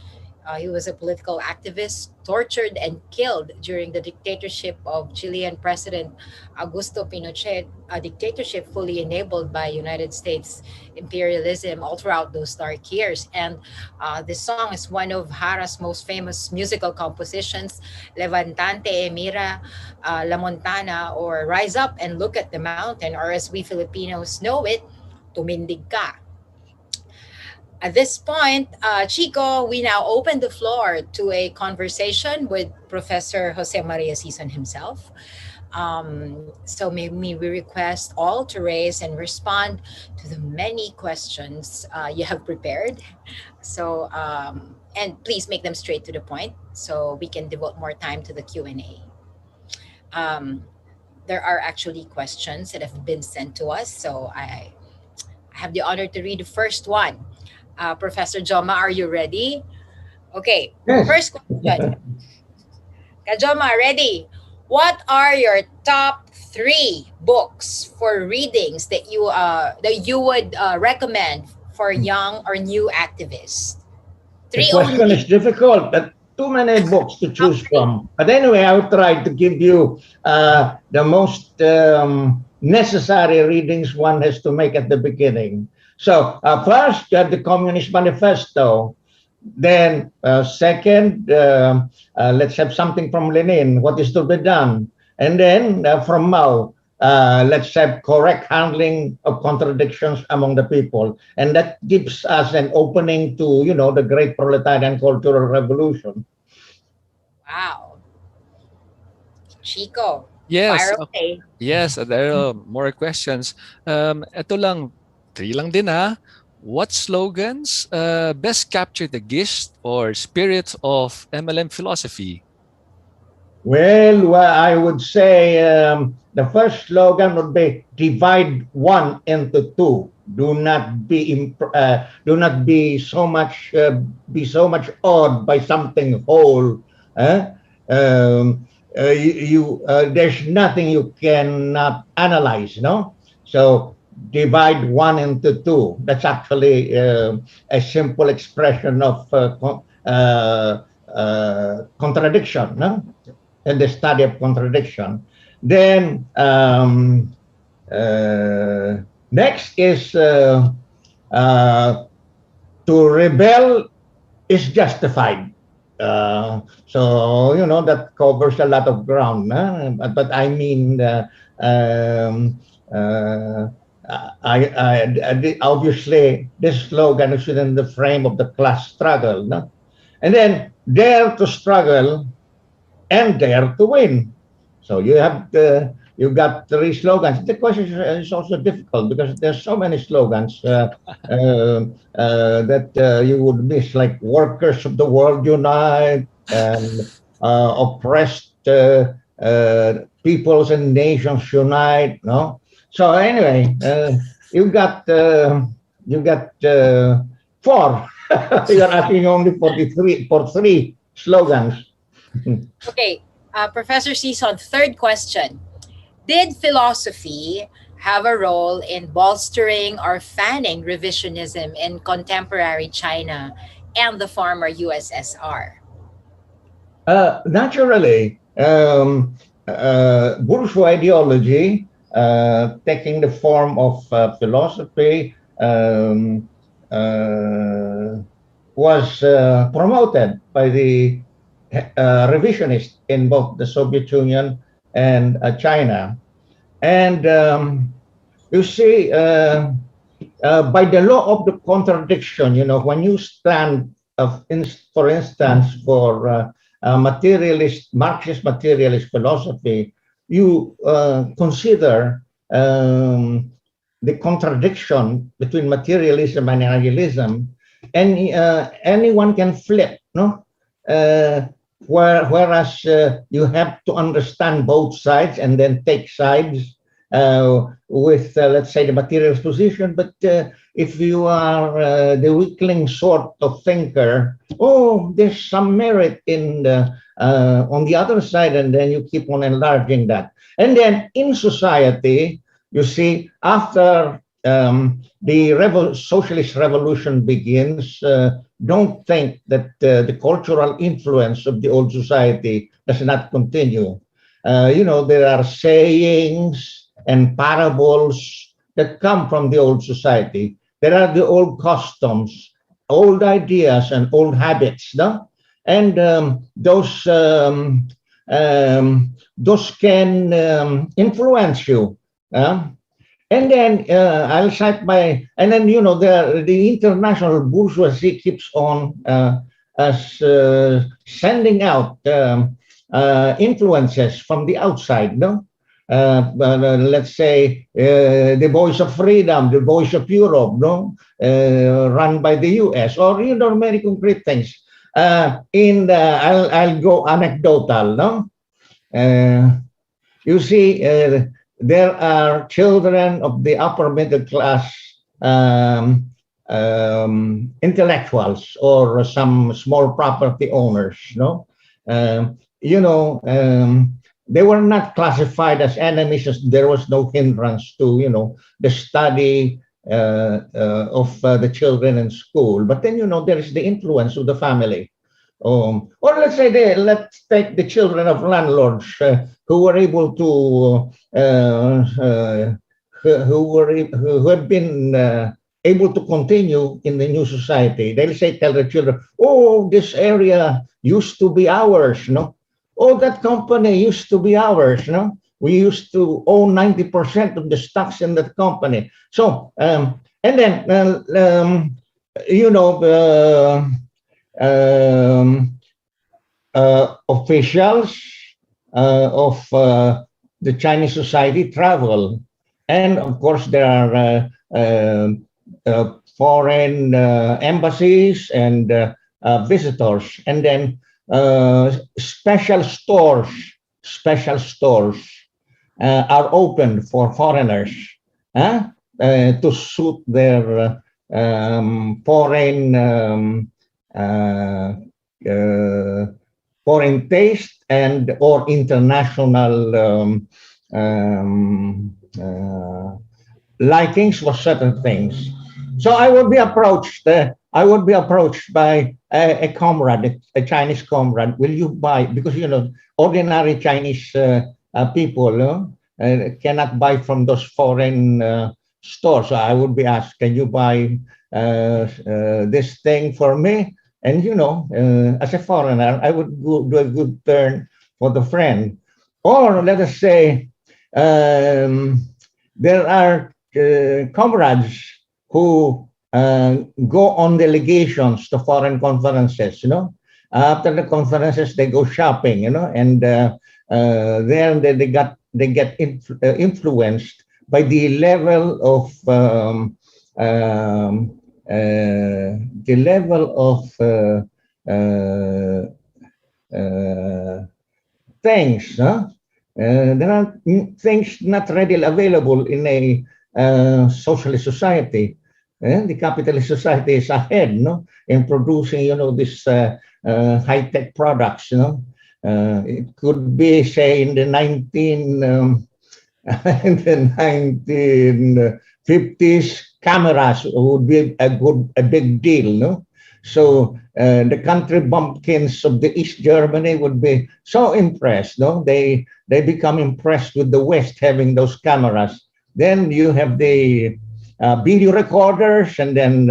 He was a political activist, tortured and killed during the dictatorship of Chilean President Augusto Pinochet, a dictatorship fully enabled by United States imperialism all throughout those dark years. And this song is one of Jara's most famous musical compositions, Levantante e Mira La Montana, or Rise Up and Look at the Mountain, or as we Filipinos know it, Tumindig Ka. At this point, Chico, we now open the floor to a conversation with Professor Jose Maria Sison himself. So may we request all to raise and respond to the many questions you have prepared. So, and please make them straight to the point so we can devote more time to the Q&A. There are actually questions that have been sent to us, so I have the honor to read the first one. Professor Joma, are you ready? Okay, Yes. first question. Kajoma, ready? What are your top 3 books for readings that you would recommend for young or new activists? The 3 question only. is difficult, but too many books to choose Okay. from. But anyway, I will try to give you the most necessary readings one has to make at the beginning. So first, you have the Communist Manifesto. Then second, let's have something from Lenin, what is to be done. And then from Mao, let's have correct handling of contradictions among the people. And that gives us an opening to, the great proletarian cultural revolution. Wow. Chico, Yes, fire away. yes, there are more questions. Ito lang, 3 lang din What slogans best capture the gist or spirit of MLM philosophy? Well, I would say the first slogan would be divide one into two. Do not be so much awed by something whole. There's nothing you cannot analyze, no? So divide one into two. That's actually a simple expression of contradiction, no? And the study of contradiction. Then next is to rebel is justified. So that covers a lot of ground. But I mean, obviously this slogan is within the frame of the class struggle. No? And then dare to struggle and dare to win. So you got 3 slogans. The question is also difficult because there's so many slogans that you would miss, like workers of the world unite and oppressed peoples and nations unite. No. So anyway, you got 4. You're asking only for 3 slogans. Okay, Professor Sison, third question. Did philosophy have a role in bolstering or fanning revisionism in contemporary China and the former USSR? Naturally, bourgeois ideology taking the form of philosophy was promoted by the revisionists in both the Soviet Union and China. And you see, by the law of the contradiction, when you stand, for instance, for Marxist materialist philosophy, you consider the contradiction between materialism and idealism, and anyone can flip, no? Whereas you have to understand both sides and then take sides with, let's say, the materialist position. But if you are the weakling sort of thinker, oh, there's some merit in on the other side, and then you keep on enlarging that. And then in society, you see, after the socialist revolution begins, don't think that the cultural influence of the old society does not continue. There are sayings and parables that come from the old society. There are the old customs, old ideas, and old habits, no? And those can influence you. And then I'll cite and then the international bourgeoisie keeps on sending out influences from the outside, no? Let's say the Voice of Freedom, the Voice of Europe, no, run by the U.S. or many concrete things. I'll go anecdotal, no. You see, there are children of the upper middle class intellectuals or some small property owners, no. They were not classified as enemies, as there was no hindrance to, the study of the children in school. But then, there is the influence of the family. Or let's say, let's take the children of landlords who were able to, who have been able to continue in the new society. They'll tell the children, oh, this area used to be ours, no? Oh, that company used to be ours, no? We used to own 90% of the stocks in that company. So, and then, officials of the Chinese society travel. And of course, there are foreign embassies and visitors. And then special stores are opened for foreigners to suit their foreign taste and or international likings for certain things. So I would be approached. By a comrade, a Chinese comrade. Will you buy? Because ordinary Chinese people cannot buy from those foreign stores. So I would be asked, can you buy this thing for me? And as a foreigner, I would do a good turn for the friend. Or let us say there are comrades who go on delegations to foreign conferences. After the conferences, they go shopping. And there they get influenced by the level of things. There are things not readily available in a socialist society. The capitalist society is ahead, in producing, these high-tech products. It could be, say, in the 1950s, cameras would be a big deal, no? So the country bumpkins of the East Germany would be so impressed, no? They become impressed with the West having those cameras. Then you have the video recorders, and then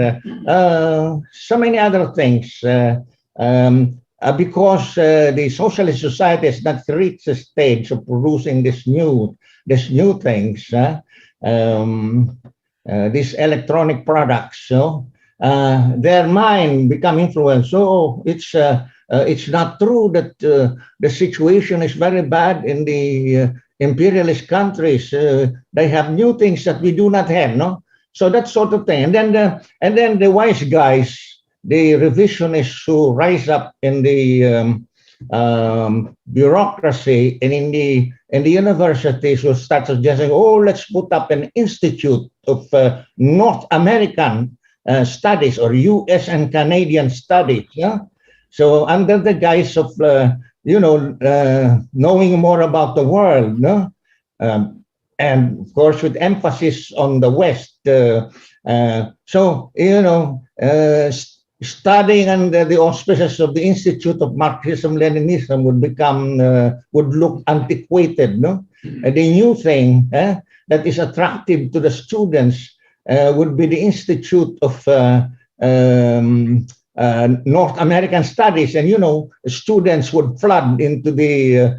so many other things. Because the socialist society has not reached the stage of producing these new things, these electronic products. Their mind become influenced. So it's not true that the situation is very bad in the imperialist countries. They have new things that we do not have, no? So that sort of thing. And then the wise guys, the revisionists who rise up in the bureaucracy and in the universities will start suggesting, oh, let's put up an institute of North American studies or U.S. and Canadian studies. Yeah? So under the guise of knowing more about the world, no? And of course with emphasis on the West. Studying under the auspices of the Institute of Marxism Leninism would look antiquated, no? And the new thing that is attractive to the students would be the Institute of North American Studies, and students would flood into the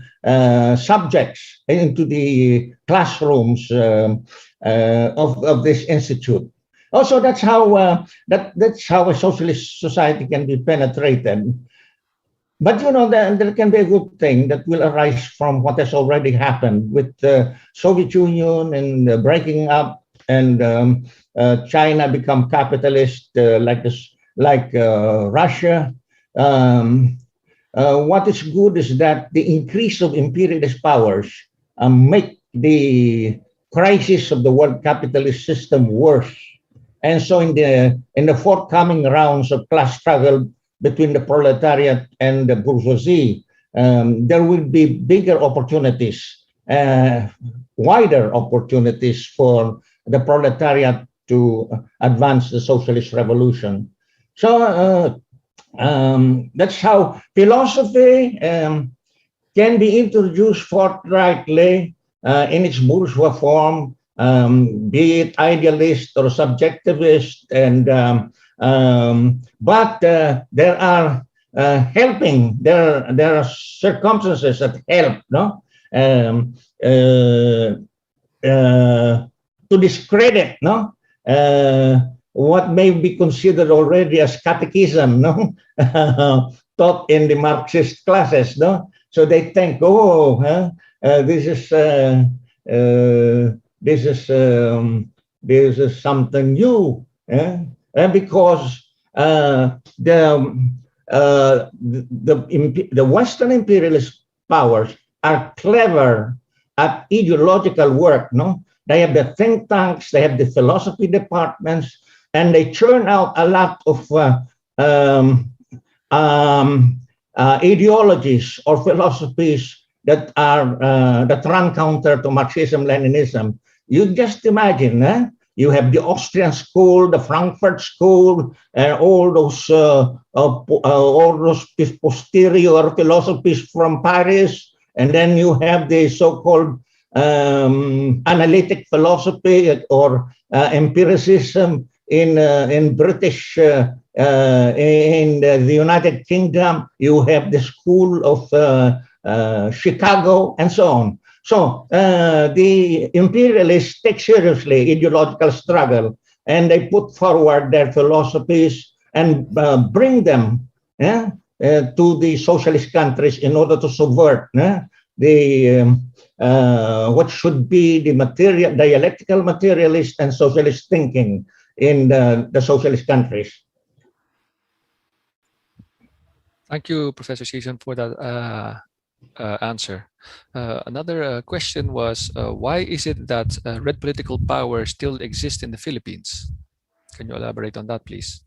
subjects, into the classrooms of this institute. Also, that's how that's how a socialist society can be penetrated. But there can be a good thing that will arise from what has already happened with the Soviet Union and breaking up, and China become capitalist like Russia. What is good is that the increase of imperialist powers make the crisis of the world capitalist system worse. And so in the forthcoming rounds of class struggle between the proletariat and the bourgeoisie, there will be bigger opportunities, wider opportunities for the proletariat to advance the socialist revolution. So that's how philosophy can be introduced forthrightly in its bourgeois form, be it idealist or subjectivist, and but there are there are circumstances that help, no, to discredit, no, what may be considered already as catechism, no, taught in the Marxist classes, no. So they think, this is something new, and because the Western imperialist powers are clever at ideological work, no. They have the think tanks, they have the philosophy departments, and they churn out a lot of ideologies or philosophies that run counter to Marxism Leninism. You just imagine, you have the Austrian school, the Frankfurt school, and all those posterior philosophies from Paris, and then you have the so-called analytic philosophy or empiricism in British, in the United Kingdom. You have the school of Chicago, and so on. So the imperialists take seriously ideological struggle, and they put forward their philosophies and bring them to the socialist countries in order to subvert what should be the dialectical materialist and socialist thinking in the socialist countries. Thank you, Professor Sison, for that answer. Another question was, why is it that red political power still exists in the Philippines? Can you elaborate on that, please?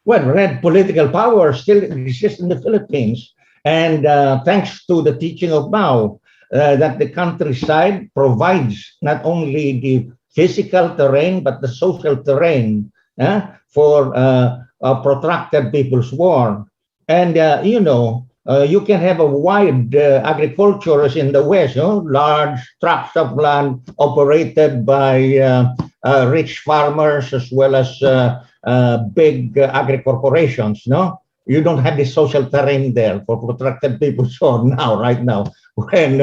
Well, red political power still exists in the Philippines, and thanks to the teaching of Mao, that the countryside provides not only the physical terrain, but the social terrain for a protracted people's war. And, you can have a wide agriculture as in the West, large tracts of land operated by rich farmers as well as big agri-corporations, no? You don't have the social terrain there for protracted people's war right now, when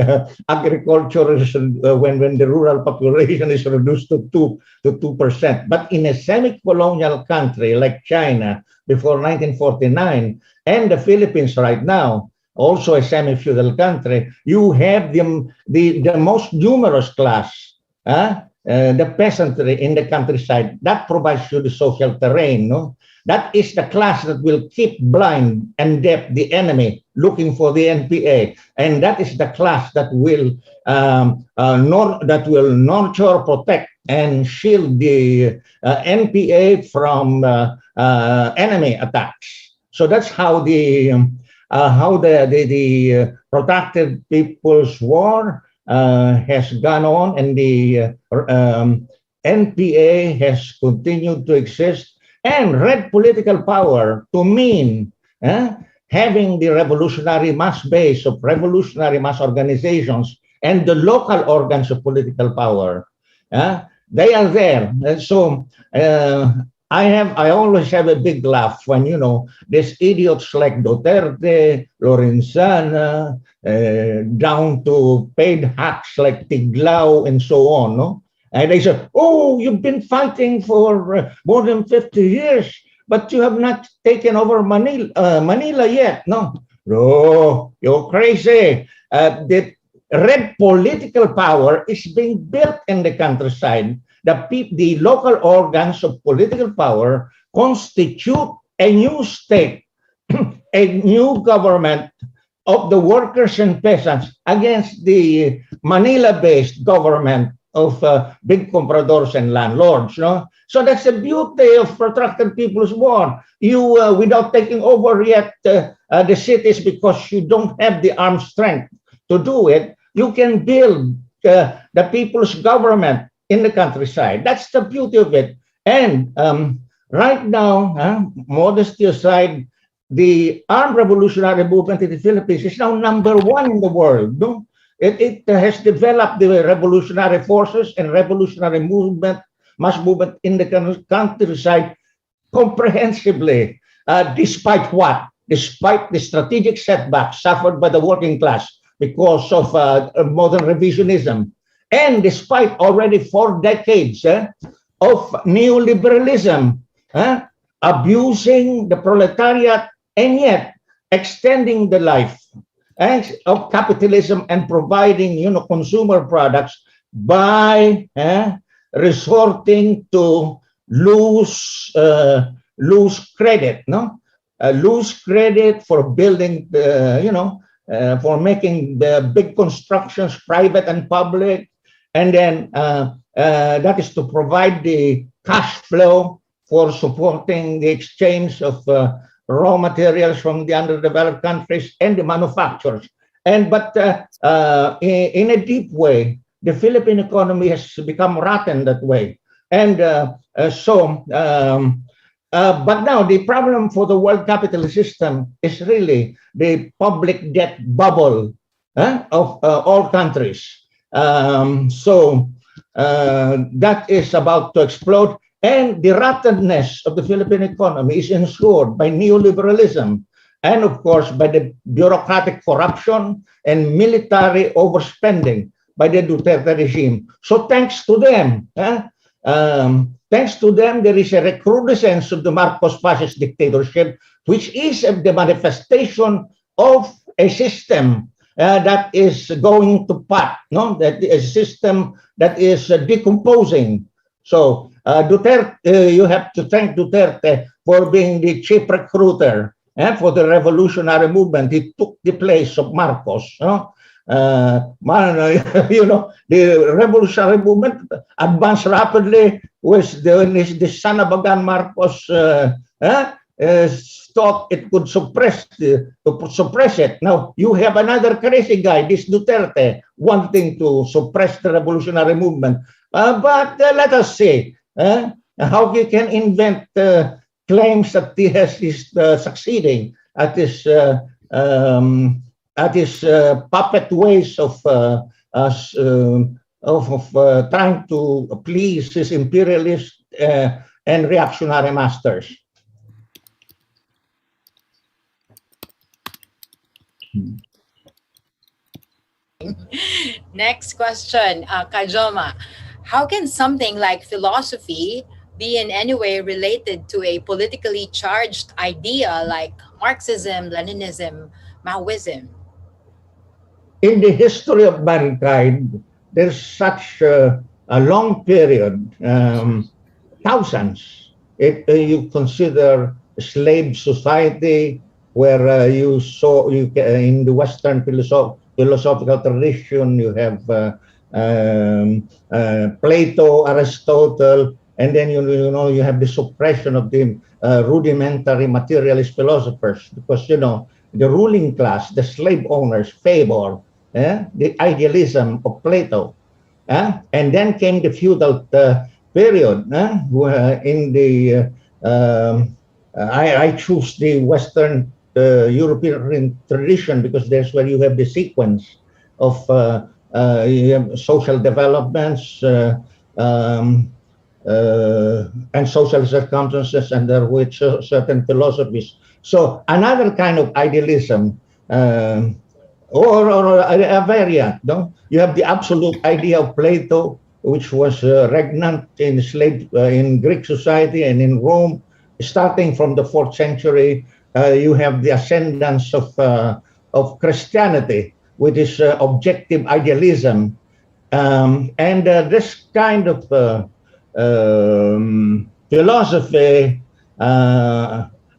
agriculture is, when the rural population is reduced to 2%. But in a semi-colonial country like China before 1949, and the Philippines right now, also a semi-feudal country, you have the most numerous class, the peasantry in the countryside. That provides you the social terrain, no? That is the class that will keep blind and deaf the enemy looking for the NPA, and that is the class that will nurture, protect, and shield the NPA from enemy attacks. So that's how the Protected People's War has gone on, and the NPA has continued to exist and read political power to mean having the revolutionary mass base of revolutionary mass organizations and the local organs of political power. They are there. And so I always have a big laugh when, these idiots like Duterte, Lorenzana, down to paid hacks like Tiglao and so on, no? And they say, oh, you've been fighting for more than 50 years, but you have not taken over Manila yet. No, you're crazy. The red political power is being built in the countryside. The local organs of political power constitute a new state, a new government of the workers and peasants against the Manila-based government of big compradors and landlords. No? So that's the beauty of Protracted People's War. You, without taking over yet the cities because you don't have the armed strength to do it, you can build the people's government in the countryside. That's the beauty of it. And right now, modesty aside, the armed revolutionary movement in the Philippines is now #1 in the world. No? It has developed the revolutionary forces and revolutionary movement, mass movement in the countryside comprehensively, despite what? Despite the strategic setbacks suffered by the working class because of modern revisionism, and despite already 4 decades of neoliberalism, abusing the proletariat and yet extending the life of capitalism and providing, consumer products by resorting to loose credit, loose credit for building, for making the big constructions private and public, and then that is to provide the cash flow for supporting the exchange of raw materials from the underdeveloped countries and the manufacturers. But in a deep way, the Philippine economy has become rotten that way. And but now the problem for the world capitalist system is really the public debt bubble of all countries. That is about to explode. And the rottenness of the Philippine economy is ensured by neoliberalism and, of course, by the bureaucratic corruption and military overspending by the Duterte regime. So thanks to them, there is a recrudescence of the Marcos fascist dictatorship, which is the manifestation of a system that is going to pot, that is a system that is decomposing. So Duterte, you have to thank Duterte for being the chief recruiter for the revolutionary movement. He took the place of Marcos. The revolutionary movement advanced rapidly with the son of Agan Marcos thought it could suppress it. Now you have another crazy guy, this Duterte, wanting to suppress the revolutionary movement. But let us see how he can invent claims that he is succeeding at his puppet ways of trying to please his imperialist and reactionary masters. Next question, Kajoma. How can something like philosophy be in any way related to a politically charged idea like Marxism, Leninism, Maoism? In the history of mankind, there's such a long period, thousands. If you consider slave society, where you saw in the Western philosophical tradition, you have Plato, Aristotle, and then you have the suppression of the rudimentary materialist philosophers, because the ruling class, the slave owners, favor the idealism of Plato. And then came the feudal period, where in the I choose the Western European tradition because that's where you have the sequence of you have social developments and social circumstances under which certain philosophies. So another kind of idealism, or a variant. No, you have the absolute idea of Plato, which was regnant in Greek society and in Rome, starting from the 4th century. You have the ascendance of Christianity, which is objective idealism, and this kind of philosophy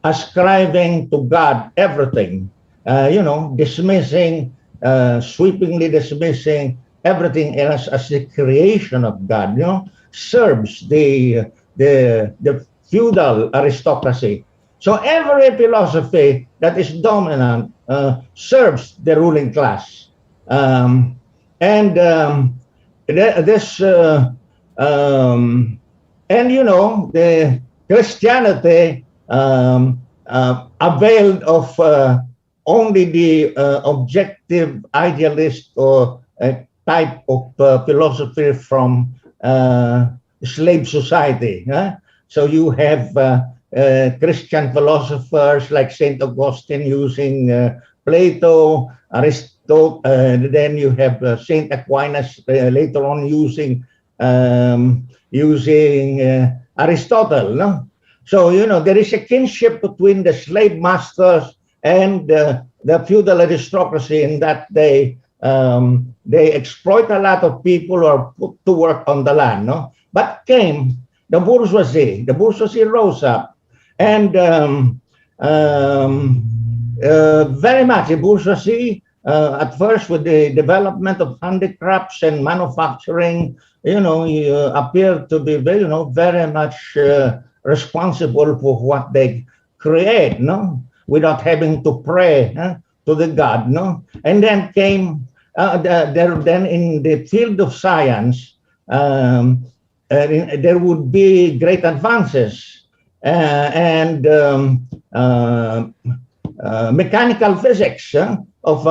ascribing to God everything, dismissing, sweepingly dismissing everything else as the creation of God, serves the feudal aristocracy. So every philosophy that is dominant serves the ruling class, and this and the Christianity availed of only the objective idealist or type of philosophy from slave society. So you have Christian philosophers like Saint Augustine using Plato, Aristotle, then you have Saint Aquinas later on using Aristotle. No? So there is a kinship between the slave masters and the feudal aristocracy in that they exploit a lot of people or put to work on the land. No, but came the bourgeoisie. The bourgeoisie rose up, and very much the bourgeoisie at first with the development of handicrafts and manufacturing, appear to be very much responsible for what they create, without having to pray to the God, And then came then in the field of science, there would be great advances, and mechanical physics of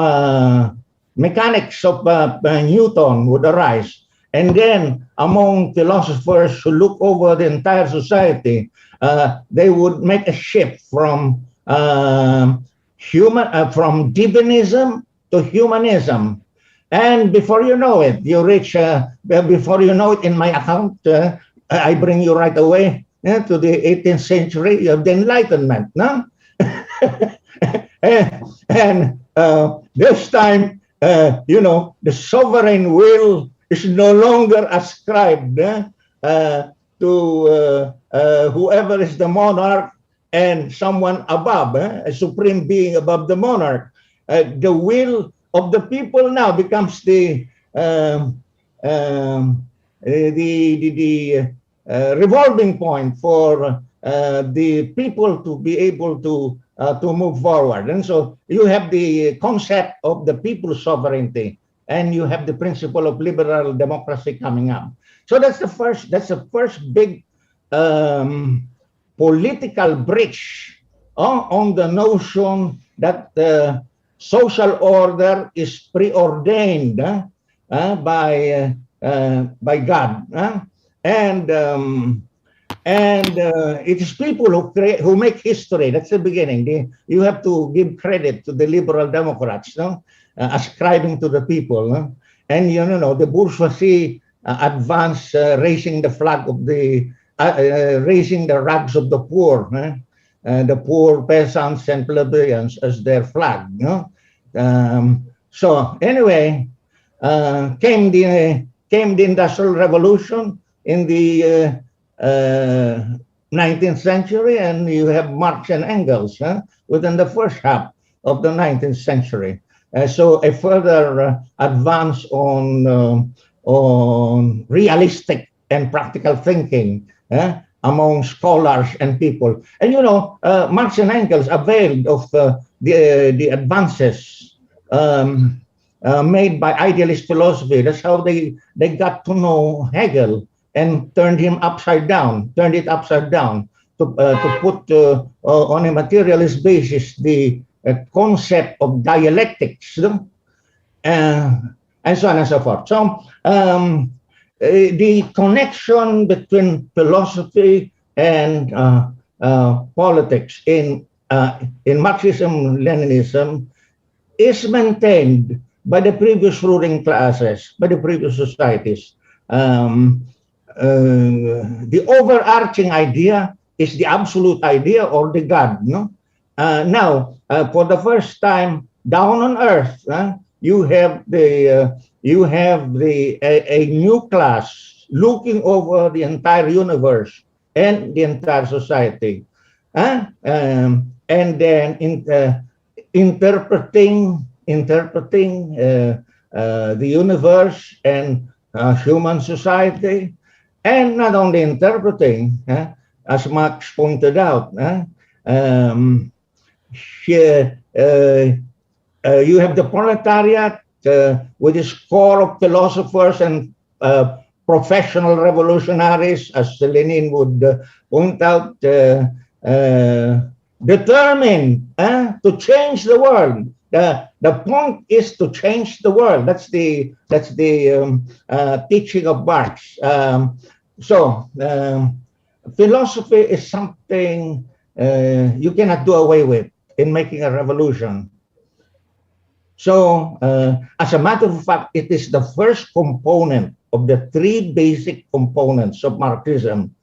mechanics of Newton would arise. And then among philosophers who look over the entire society, they would make a shift from from divinism to humanism. And before you know it, you reach, before you know it, in my account, I bring you right away to the 18th century of the Enlightenment. No? and this time, the sovereign will is no longer ascribed to whoever is the monarch and someone above, a supreme being above the monarch. The will of the people now becomes the revolving point for the people to be able to move forward. And so you have the concept of the people's sovereignty, and you have the principle of liberal democracy coming up. So that's the first big political breach on the notion that social order is preordained by God, and it is people who make history. That's the beginning. You have to give credit to the liberal Democrats, ascribing to the people, and the bourgeoisie advance, raising the flag of the raising the rags of the poor, the poor peasants and plebeians as their flag. So anyway, came the Industrial Revolution in the 19th century, and you have Marx and Engels within the first half of the 19th century. So a further advance on realistic and practical thinking among scholars and people. And Marx and Engels availed of the advances made by idealist philosophy. That's how they got to know Hegel and turned it upside down to put on a materialist basis the concept of dialectics, and so on and so forth. So the connection between philosophy and politics in Marxism Leninism is maintained by the previous ruling classes, by the previous societies. The overarching idea is the absolute idea or the God. No, now for the first time down on earth, you have a new class looking over the entire universe and the entire society, and then interpreting the universe and human society, and not only interpreting, as Marx pointed out, you have the proletariat with its core of philosophers and professional revolutionaries, as Lenin would point out, determined to change the world. The point is to change the world. That's the teaching of Marx. So philosophy is something you cannot do away with in making a revolution. So as a matter of fact, it is the first component of the three basic components of Marxism,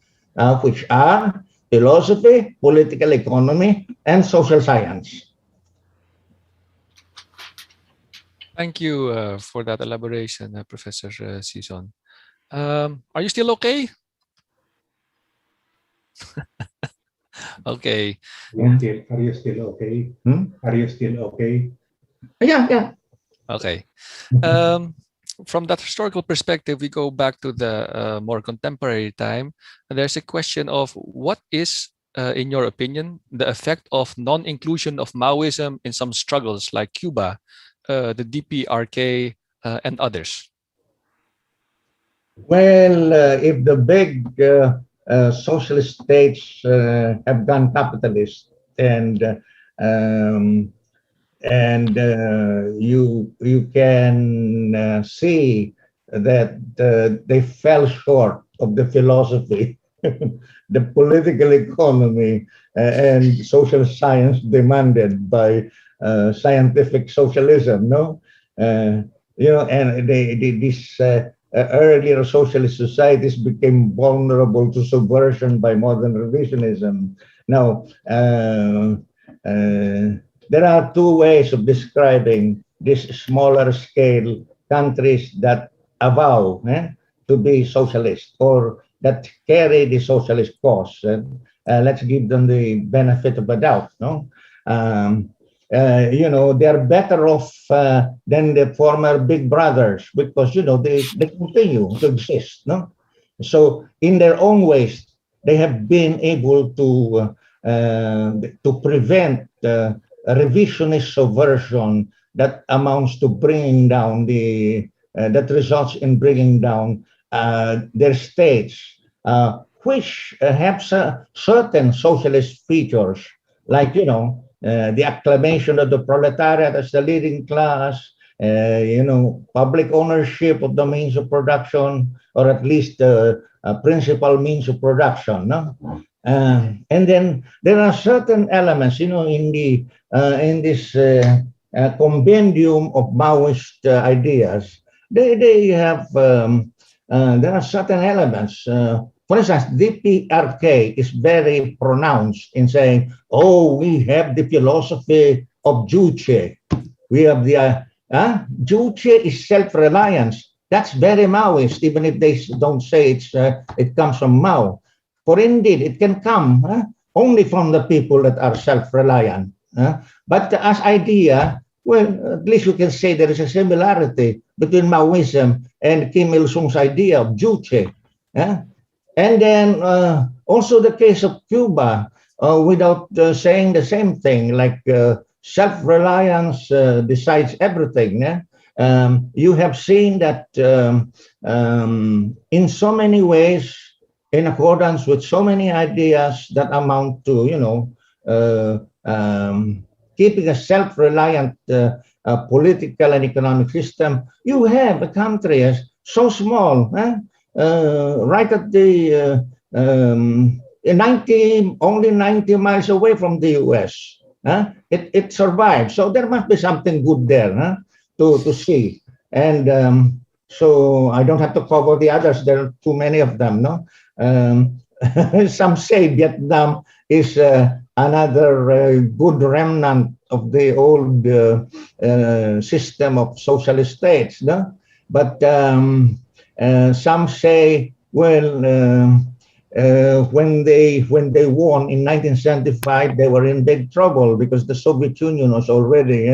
which are philosophy, political economy, and social science. Thank you for that elaboration, Professor Sison. Are you still okay? Okay. Are you still okay? Are you still okay? Yeah. Okay. From that historical perspective, we go back to the more contemporary time. And there's a question of what is, in your opinion, the effect of non-inclusion of Maoism in some struggles like Cuba, the DPRK, and others? Well, if the big socialist states have gone capitalist, and you can see that they fell short of the philosophy, the political economy, and social science demanded by scientific socialism. No, and these earlier socialist societies became vulnerable to subversion by modern revisionism. Now, there are two ways of describing these smaller scale countries that avow to be socialist or that carry the socialist cause. Let's give them the benefit of the doubt. No, they're better off than the former big brothers because they continue to exist. No, so in their own ways, they have been able to prevent a revisionist subversion that amounts to bringing down that results in bringing down their states, which have certain socialist features, like the acclamation of the proletariat as the leading class, public ownership of the means of production, or at least the principal means of production. No? And then there are certain elements, in this compendium of Maoist ideas. They have there are certain elements. For instance, DPRK is very pronounced in saying, "Oh, we have the philosophy of Juche. We have the Juche is self-reliance." That's very Maoist, even if they don't say it comes from Mao. For indeed, it can come only from the people that are self-reliant. But as idea, well, at least we can say there is a similarity between Maoism and Kim Il-sung's idea of duty. And then also the case of Cuba, without saying the same thing, like self-reliance decides everything. You have seen that in so many ways, in accordance with so many ideas that amount to, keeping a self-reliant political and economic system, you have a country as so small, right at the only 90 miles away from the US. It survived. So there must be something good there to see. And so I don't have to cover the others. There are too many of them. No, some say Vietnam is another good remnant of the old system of socialist states. No, but some say, well, when they won in 1975, they were in big trouble because the Soviet Union was already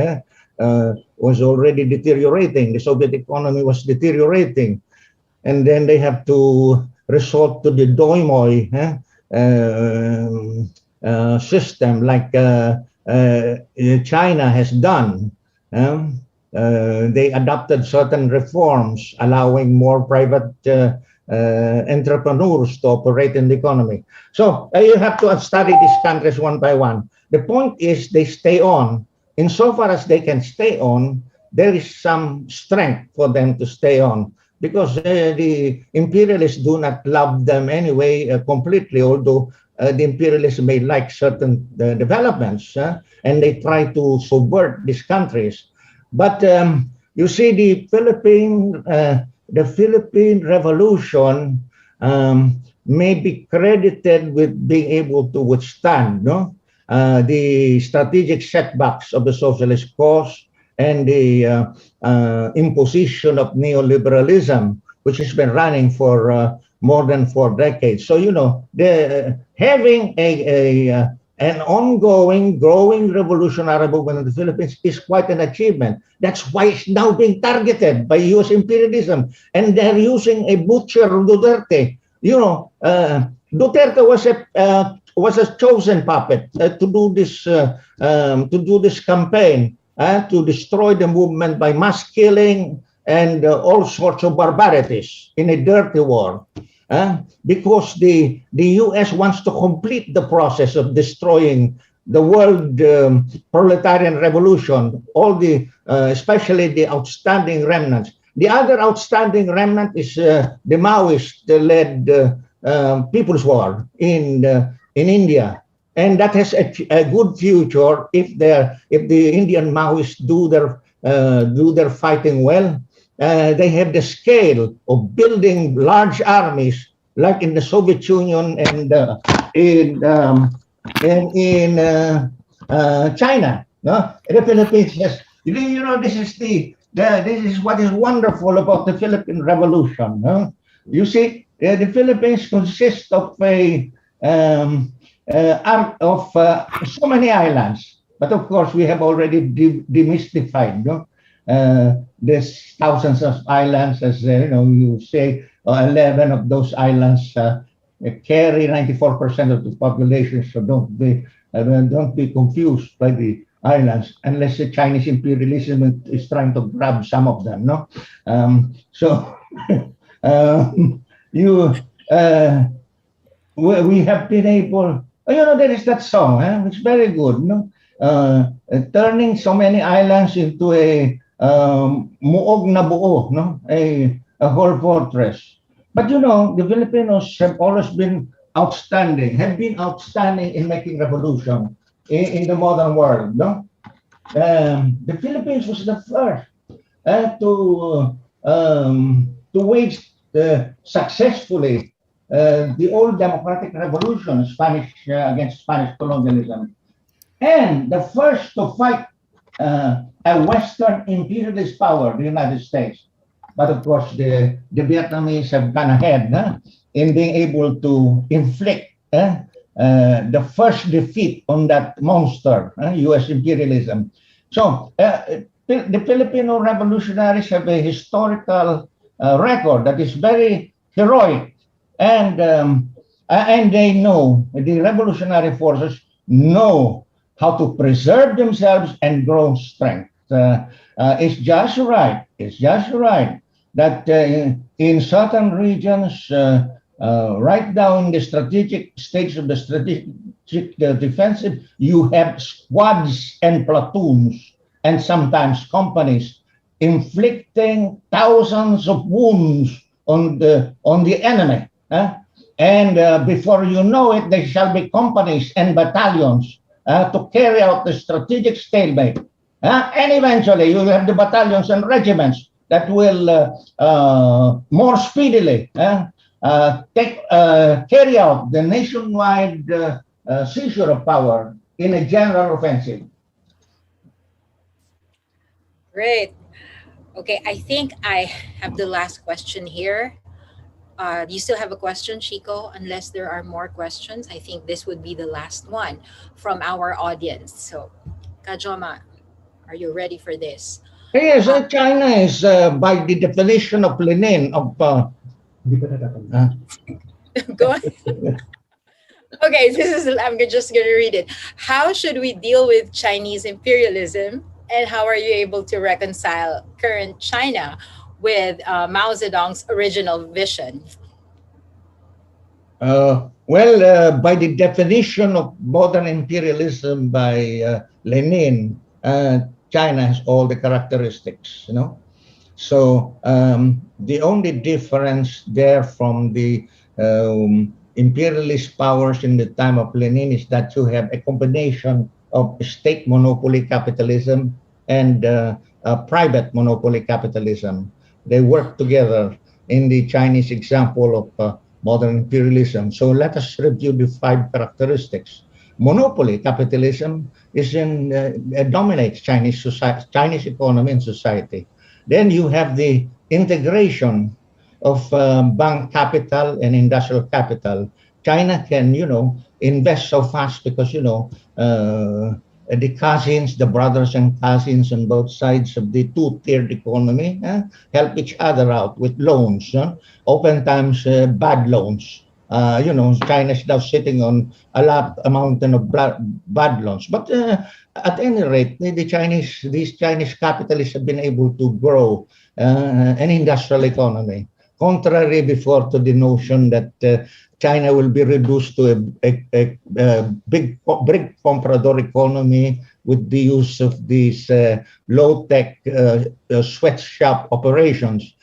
deteriorating. The Soviet economy was deteriorating, and then they have to resort to the Doimoy system, like China has done. They adopted certain reforms, allowing more private entrepreneurs to operate in the economy. So you have to study these countries one by one. The point is they stay on. Insofar as they can stay on, there is some strength for them to stay on, because the imperialists do not love them anyway completely, although the imperialists may like certain developments, and they try to subvert these countries. But you see, the Philippine Revolution may be credited with being able to withstand the strategic setbacks of the socialist cause and the imposition of neoliberalism, which has been running for more than 4 decades. So, having an ongoing, growing revolutionary movement in the Philippines is quite an achievement. That's why it's now being targeted by U.S. imperialism, and they're using a butcher, Duterte. Duterte was a chosen puppet to do this campaign, to destroy the movement by mass killing and all sorts of barbarities in a dirty war. Because the U.S. wants to complete the process of destroying the world proletarian revolution, especially the outstanding remnants. The other outstanding remnant is the Maoist-led People's War in India, and that has a good future if the Indian Maoists do their fighting well. They have the scale of building large armies, like in the Soviet Union and in China. No, the Philippines has. This is what is wonderful about the Philippine Revolution. No? You see, the Philippines consists of so many islands, but of course we have already demystified. No? There's thousands of islands, as you say, 11 of those islands carry 94% of the population. So don't be confused by the islands, unless the Chinese imperialism is trying to grab some of them. No, we have been able. There is that song, which is very good. No, turning so many islands into a muog na buo, no, a whole fortress. But the Filipinos have always been outstanding in making revolution in the modern world. No, the Philippines was the first to wage successfully the old democratic revolution, Spanish against Spanish colonialism, and the first to fight a Western imperialist power, the United States. but of course the Vietnamese have gone ahead in being able to inflict the first defeat on that monster, U.S. imperialism. So the Filipino revolutionaries have a historical record that is very heroic, and they know, the revolutionary forces know how to preserve themselves and grow strength. It's just right. It's just right that in certain regions, right now in the strategic stage of the strategic defensive, you have squads and platoons and sometimes companies inflicting thousands of wounds on the enemy. And before you know it, there shall be companies and battalions to carry out the strategic stalemate. And eventually, you will have the battalions and regiments that will more speedily carry out the nationwide seizure of power in a general offensive. Great. Okay, I think I have the last question here. You still have a question, Chico? Unless there are more questions, I think this would be the last one from our audience. So, Kajoma, are you ready for this? Yes, China is, by the definition of Lenin, of Go on. Okay, I'm just going to read it. How should we deal with Chinese imperialism, and how are you able to reconcile current China with Mao Zedong's original vision? Well, by the definition of modern imperialism by Lenin, China has all the characteristics, So the only difference there from the imperialist powers in the time of Lenin is that you have a combination of state monopoly capitalism and private monopoly capitalism. They work together in the Chinese example of modern imperialism. So let us review the 5 characteristics. Monopoly capitalism dominates Chinese society, Chinese economy and society. Then you have the integration of bank capital and industrial capital. China can, invest so fast because, the cousins, the brothers and cousins on both sides of the two-tiered economy help each other out with loans. Oftentimes bad loans. China is now sitting on a mountain of bad loans. But at any rate, these Chinese capitalists have been able to grow an industrial economy, contrary before to the notion that China will be reduced to a big comprador economy with the use of these low-tech sweatshop operations.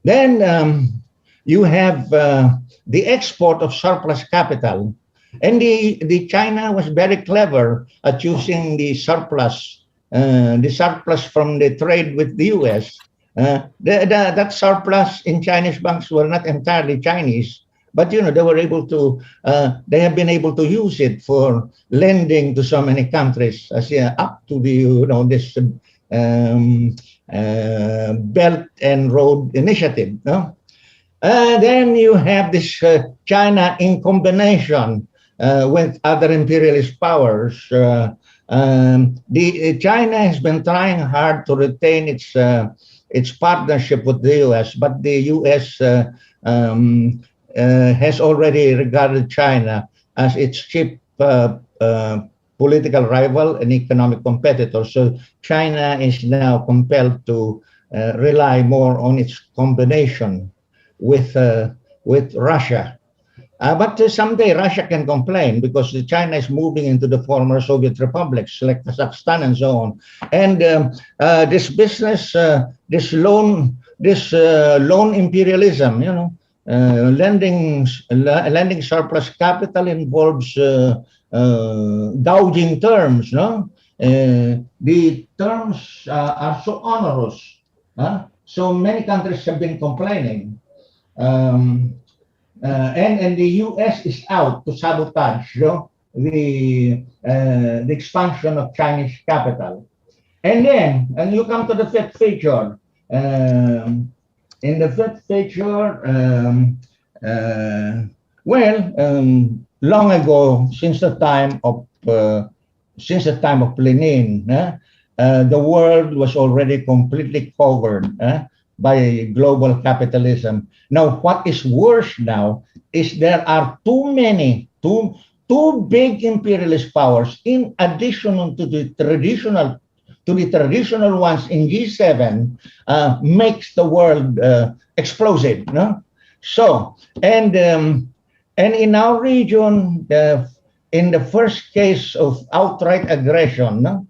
Then you have the export of surplus capital. And the China was very clever at using the surplus from the trade with the US. That surplus in Chinese banks were not entirely Chinese, but they were able to. They have been able to use it for lending to so many countries, up to the this Belt and Road Initiative. Then you have this China in combination with other imperialist powers. China has been trying hard to retain its partnership with the U.S., but the U.S. Has already regarded China as its chief political rival and economic competitor. So China is now compelled to rely more on its combination with Russia. But someday Russia can complain because China is moving into the former Soviet republics like Kazakhstan and so on. And this business, this loan imperialism, lending surplus capital involves gouging terms. The terms are so onerous. So many countries have been complaining. And the U.S. is out to sabotage the expansion of Chinese capital. And then, you come to the 5th feature, In the fifth feature, long ago, since the time of Lenin, the world was already completely covered by global capitalism. Now, what is worse now is there are two big imperialist powers in addition to the traditional ones in G7, makes the world explosive. No? So, and in our region, in the first case of outright aggression, no?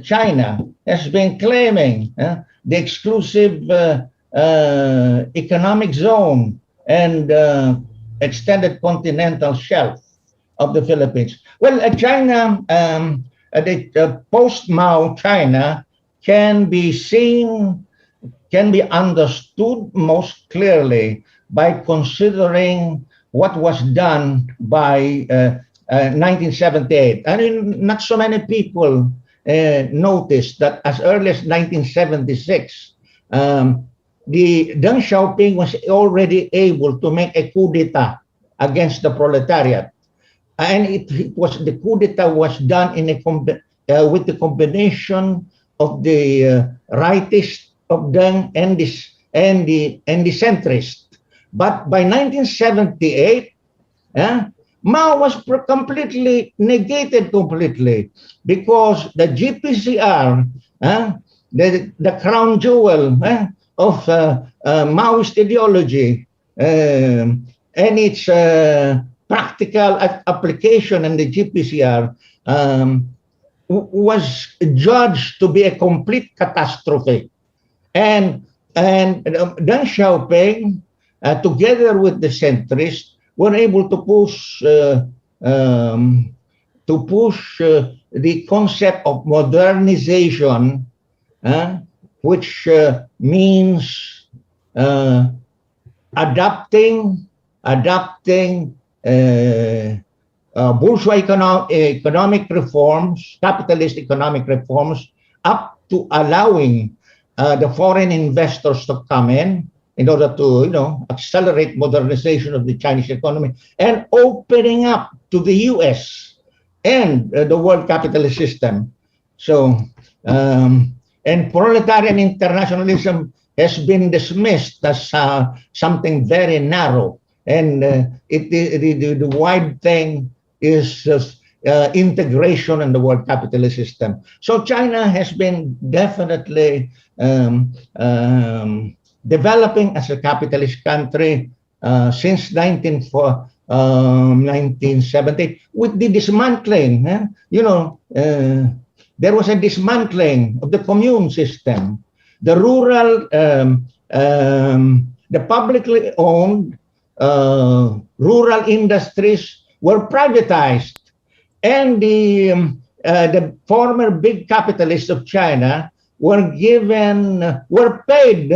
China has been claiming the exclusive economic zone and extended continental shelf of the Philippines. Well, China, the post-Mao China can be seen, can be understood most clearly by considering what was done by 1978. I mean, not so many people noticed that as early as 1976, the Deng Xiaoping was already able to make a coup d'etat against the proletariat. And it was the coup d'etat was done in with the combination of the rightist of Deng and the centrist. But by 1978, Mao was completely negated completely because the GPCR, the crown jewel of Maoist ideology, and its practical application in the GPCR was judged to be a complete catastrophe. And Deng Xiaoping, together with the centrists, were able to push the concept of modernization, which means adapting bourgeois economic reforms, capitalist economic reforms, up to allowing the foreign investors to come in order to, accelerate modernization of the Chinese economy and opening up to the U.S. and the world capitalist system. So, and proletarian internationalism has been dismissed as something very narrow, and the wide thing is integration in the world capitalist system. So China has been definitely developing as a capitalist country since 1970 with the dismantling. There was a dismantling of the commune system. The rural, the publicly owned rural industries were privatized, and the former big capitalists of China were paid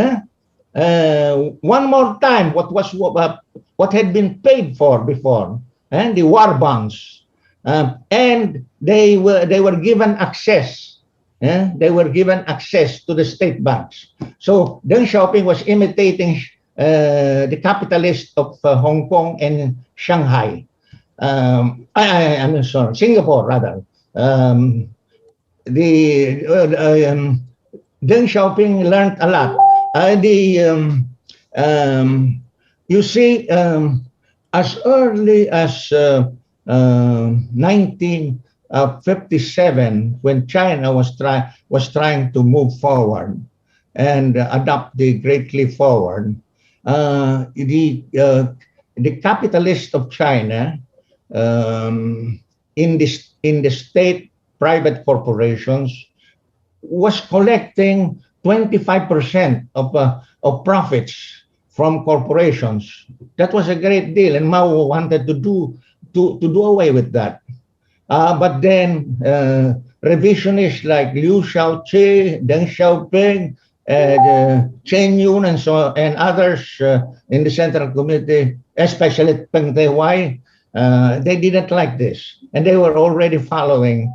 one more time what had been paid for before, and the war bonds, and they were given access. They were given access to the state banks. So Deng Xiaoping was imitating the capitalists of Hong Kong and Shanghai. I'm sorry, Singapore rather. Deng Xiaoping learned a lot. You see, as early as 1957, when China was trying to move forward and adopt the Great Leap Forward, the capitalists of China in the state private corporations was collecting 25% of profits from corporations. That was a great deal, and Mao wanted to do away with that. But then revisionists like Liu Shaoqi, Deng Xiaoping, Chen Yun, and others in the Central Committee, especially Peng Dehuai, they didn't like this, and they were already following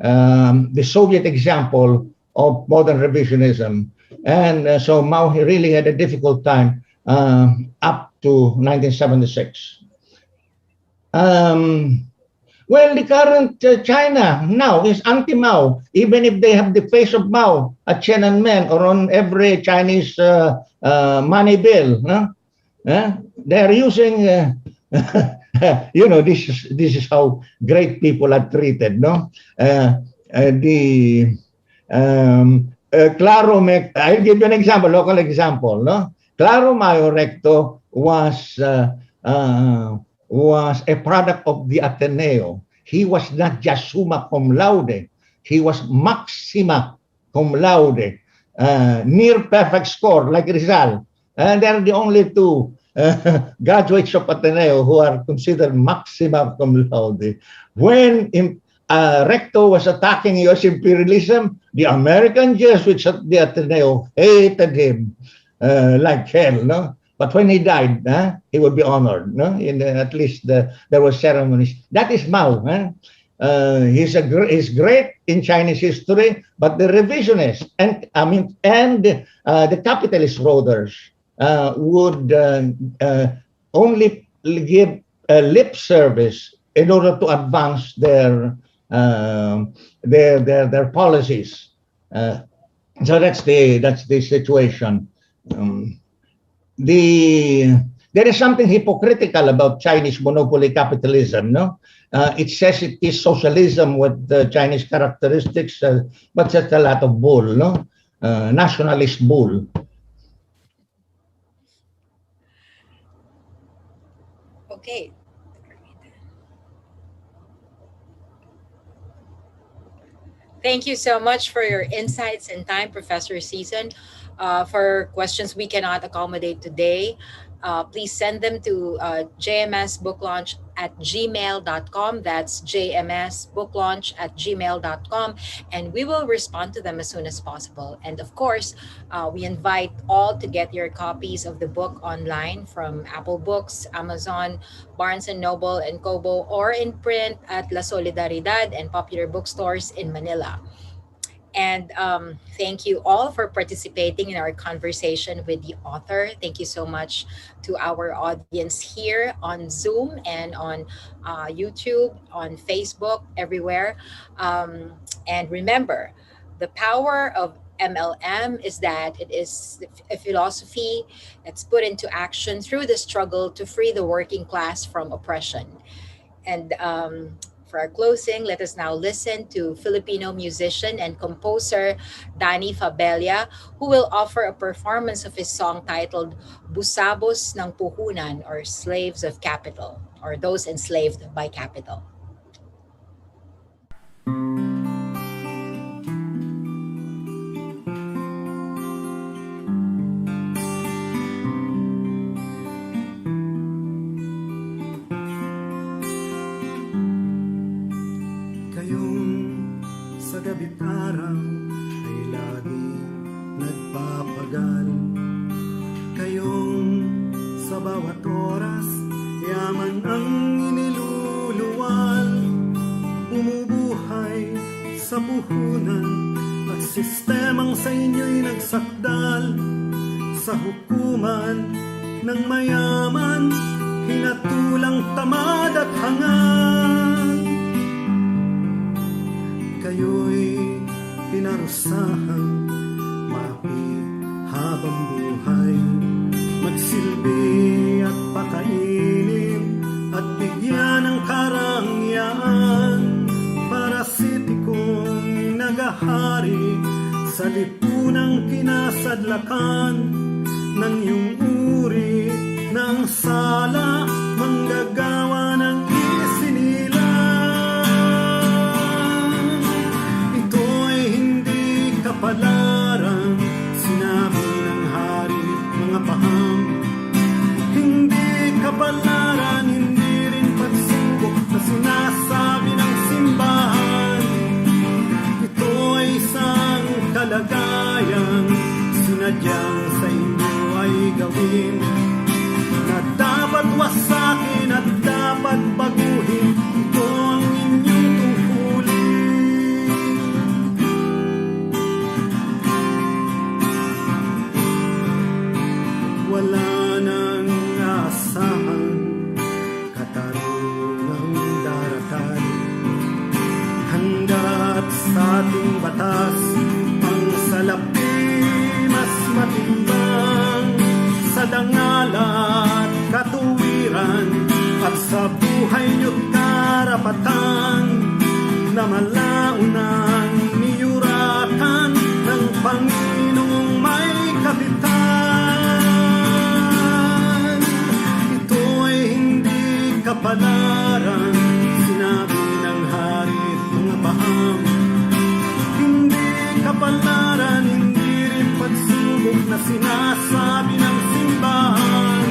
the Soviet example of modern revisionism. And so Mao really had a difficult time up to 1976. Well, the current China now is anti-Mao, even if they have the face of Mao at Tiananmen or on every Chinese money bill. They're using, this is how great people are treated. No, I'll give you an example, local example. No, Claro Mayo Recto was a product of the Ateneo. He was not just summa cum laude, he was maxima cum laude, near perfect score like Rizal. And they're the only two graduates of Ateneo who are considered maxima cum laude. When Recto was attacking US imperialism, the American Jesuits at the Ateneo hated him like hell, no? But when he died, he would be honored. No, at least there were ceremonies. That is Mao. He's great in Chinese history, but the revisionists and the capitalist rulers would only give lip service in order to advance their policies. So that's the situation. There is something hypocritical about Chinese monopoly capitalism, no? It says it is socialism with Chinese characteristics, but that's a lot of bull, no? Nationalist bull. Okay. Thank you so much for your insights and time, Professor Sison. For questions we cannot accommodate today, please send them to jmsbooklaunch@gmail.com. That's jmsbooklaunch@gmail.com. And we will respond to them as soon as possible. And of course, we invite all to get your copies of the book online from Apple Books, Amazon, Barnes & Noble, and Kobo, or in print at La Solidaridad and popular bookstores in Manila. And thank you all for participating in our conversation with the author. Thank you so much to our audience here on Zoom and on YouTube, on Facebook, everywhere. And remember, the power of MLM is that it is a philosophy that's put into action through the struggle to free the working class from oppression. And for our closing, let us now listen to Filipino musician and composer Danny Fabella, who will offer a performance of his song titled Busabos ng Puhunan, or Slaves of Capital, or Those Enslaved by Capital. Gabi parang ay laging nagpapagal. Kayong sa bawat oras yaman ang iniluluwal. Bumubuhay sa puhunan at sistemang sa inyo'y nagsakdal. Sa hukuman ng mayaman, hinatulang tamad at hangal. Kayo'y pinarusahan, makihabang buhay, magsilbi at pakainin at bigyan ng karangyaan. Parasitikong nagahari sa lipunang kinasadlakan ng iyong uri ng sala, manggagawa ng isinila. Kapalaran, sinabi ng hari, mga paham. Hindi kapalaran, hindi rin pagsubok na sinasabi ng simbahan. Ito ay isang kalagayan, sinadyang sa inyo ay gawin, na dapat wasakin at dapat at sa ating batas ang salapi mas matimbang sa dangalan, katuwiran at sa buhay niyo't karapatan na malaunang niyuratan ng Panginoong may kapitan. Ito ay hindi kapalaran, sinabi ng hari at mga baham. Hindi kapalaran, hindi rin pagsubok na sinasabi ng simbahan.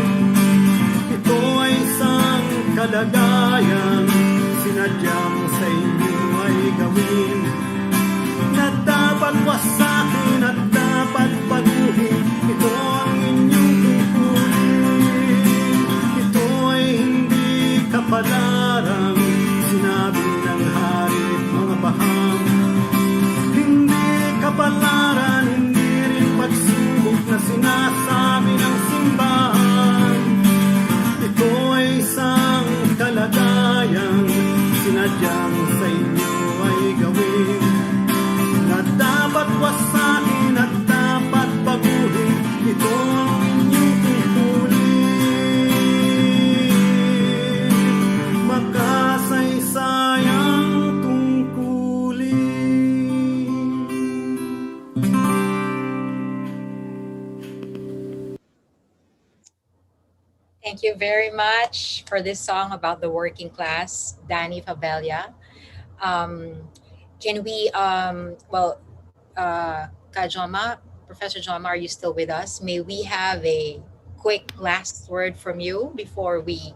Ito ay isang kalagayan, sinadyang sa inyo ay gawin, na dapat wasakin at dapat baguhin. Ito ang inyong tungkulin. Ito ay hindi kapalaran, sinabi ng hari at mga baham. Hindi kapalaran, hindi rin pagsubok na sinasabi ng simbahan. Ito ay isang kalagayan, sinadyang sa inyo ay gawin, na dapat wasakin at dapat baguhin. Ito ang inyong tungkulin, makasaysayang tungkulin. Thank you very much for this song about the working class, Danny Fabella. Can we, Kajoma, Professor Joma, are you still with us? May we have a quick last word from you before we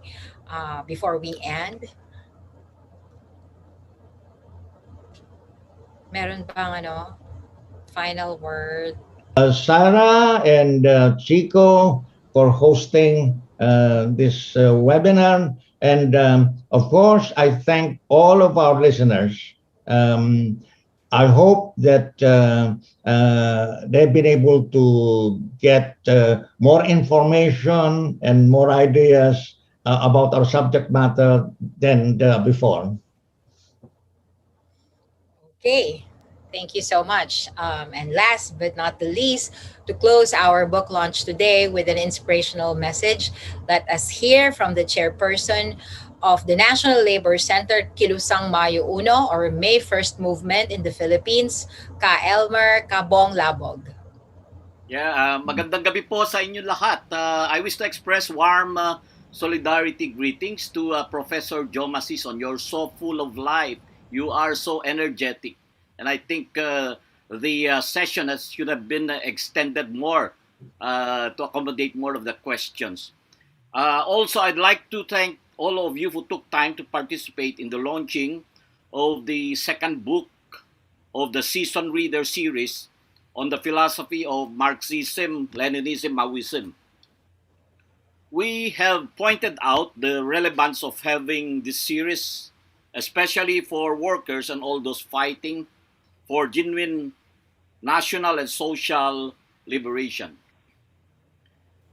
end? Meron bang final word? Sarah and Chico for hosting this webinar. And of course, I thank all of our listeners. I hope that they've been able to get more information and more ideas about our subject matter than before. Okay, thank you so much. And last but not the least, to close our book launch today with an inspirational message, let us hear from the chairperson of the National Labor Center Kilusang Mayo Uno, or May 1st Movement in the Philippines, Ka Elmer Kabong Labog. Yeah, magandang gabi po sa inyo lahat. I wish to express warm solidarity greetings to Professor Joma Sison. You're so full of life. You are so energetic. And I think the session should have been extended more to accommodate more of the questions. Also, I'd like to thank all of you who took time to participate in the launching of the second book of the Sison Reader series on the philosophy of Marxism Leninism Maoism. We have pointed out the relevance of having this series, especially for workers and all those fighting for genuine national and social liberation.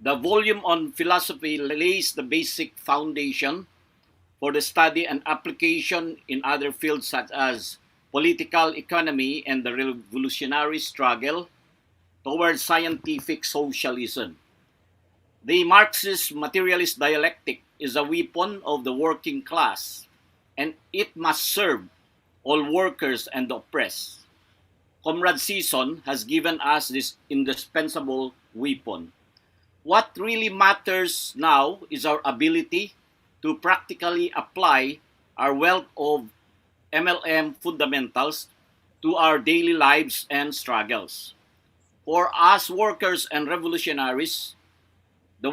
The volume on philosophy lays the basic foundation for the study and application in other fields such as political economy and the revolutionary struggle towards scientific socialism. The Marxist materialist dialectic is a weapon of the working class, and it must serve all workers and the oppressed. Comrade Sison has given us this indispensable weapon. What really matters now is our ability to practically apply our wealth of MLM fundamentals to our daily lives and struggles. For us workers and revolutionaries, the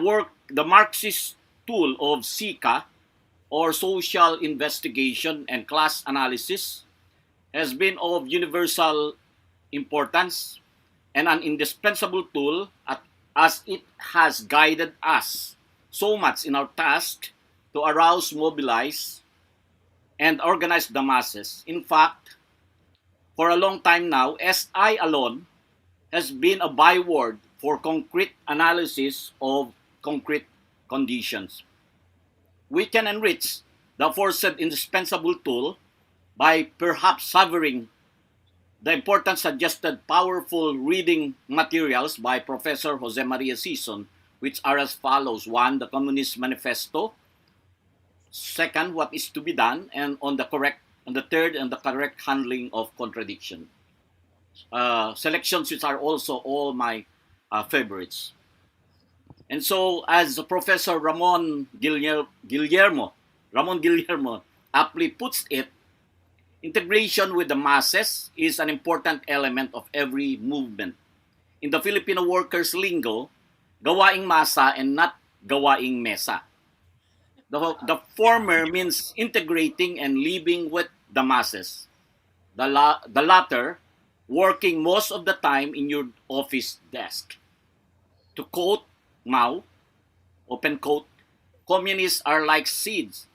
Marxist tool of SICA, or social investigation and class analysis, has been of universal importance and an indispensable tool as it has guided us so much in our task to arouse, mobilize, and organize the masses. In fact, for a long time now, SI alone has been a byword for concrete analysis of concrete conditions. We can enrich the aforesaid indispensable tool by perhaps severing the important suggested powerful reading materials by Professor Jose Maria Sison, which are as follows. One, the Communist Manifesto. Second, what is to be done, and on the third, and the correct handling of contradiction. Selections which are also all my favorites. And so, as Professor Ramon Guillermo aptly puts it, integration with the masses is an important element of every movement. In the Filipino workers' lingo, gawaing masa and not gawaing mesa. The former means integrating and living with the masses. The latter, working most of the time in your office desk. To quote Mao, open quote, communists are like seeds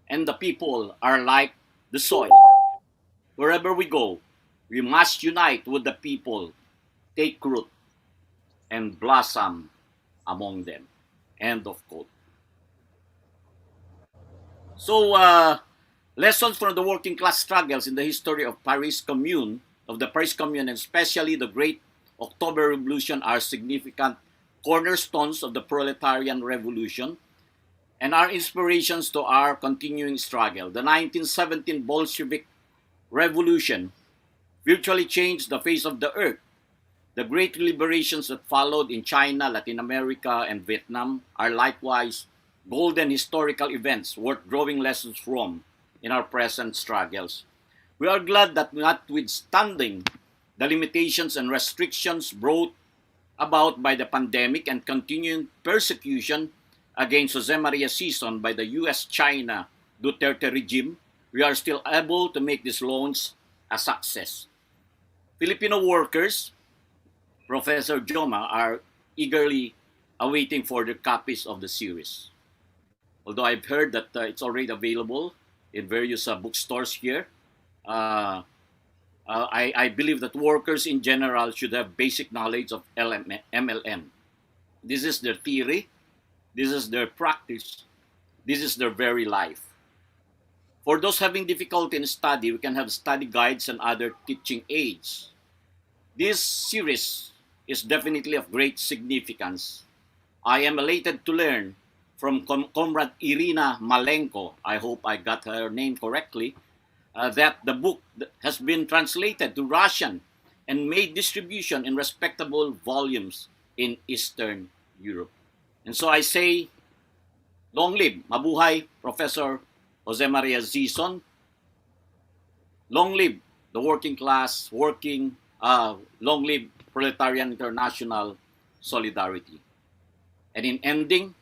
and the people are like the soil. Wherever we go, we must unite with the people, take root, and blossom among them. End of quote. So, lessons from the working class struggles in the history of the Paris Commune, and especially the Great October Revolution, are significant cornerstones of the proletarian revolution and are inspirations to our continuing struggle. The 1917 Bolshevik Revolution virtually changed the face of the earth. The great liberations that followed in China, Latin America, and Vietnam are likewise golden historical events worth drawing lessons from in our present struggles. We are glad that, notwithstanding the limitations and restrictions brought about by the pandemic and continuing persecution against Jose Maria Sison by the US-China Duterte regime, we are still able to make this launch a success. Filipino workers, Professor Joma, are eagerly awaiting for the copies of the series. Although I've heard that it's already available in various bookstores here, I believe that workers in general should have basic knowledge of MLM. This is their theory, this is their practice, this is their very life. For those having difficulty in study, we can have study guides and other teaching aids. This series is definitely of great significance. I am elated to learn from Comrade Irina Malenko, I hope I got her name correctly, that the book has been translated to Russian and made distribution in respectable volumes in Eastern Europe. And so I say, long live, mabuhay, Professor Jose Maria Sison. Long live the working class, long live Proletarian International Solidarity. And in ending,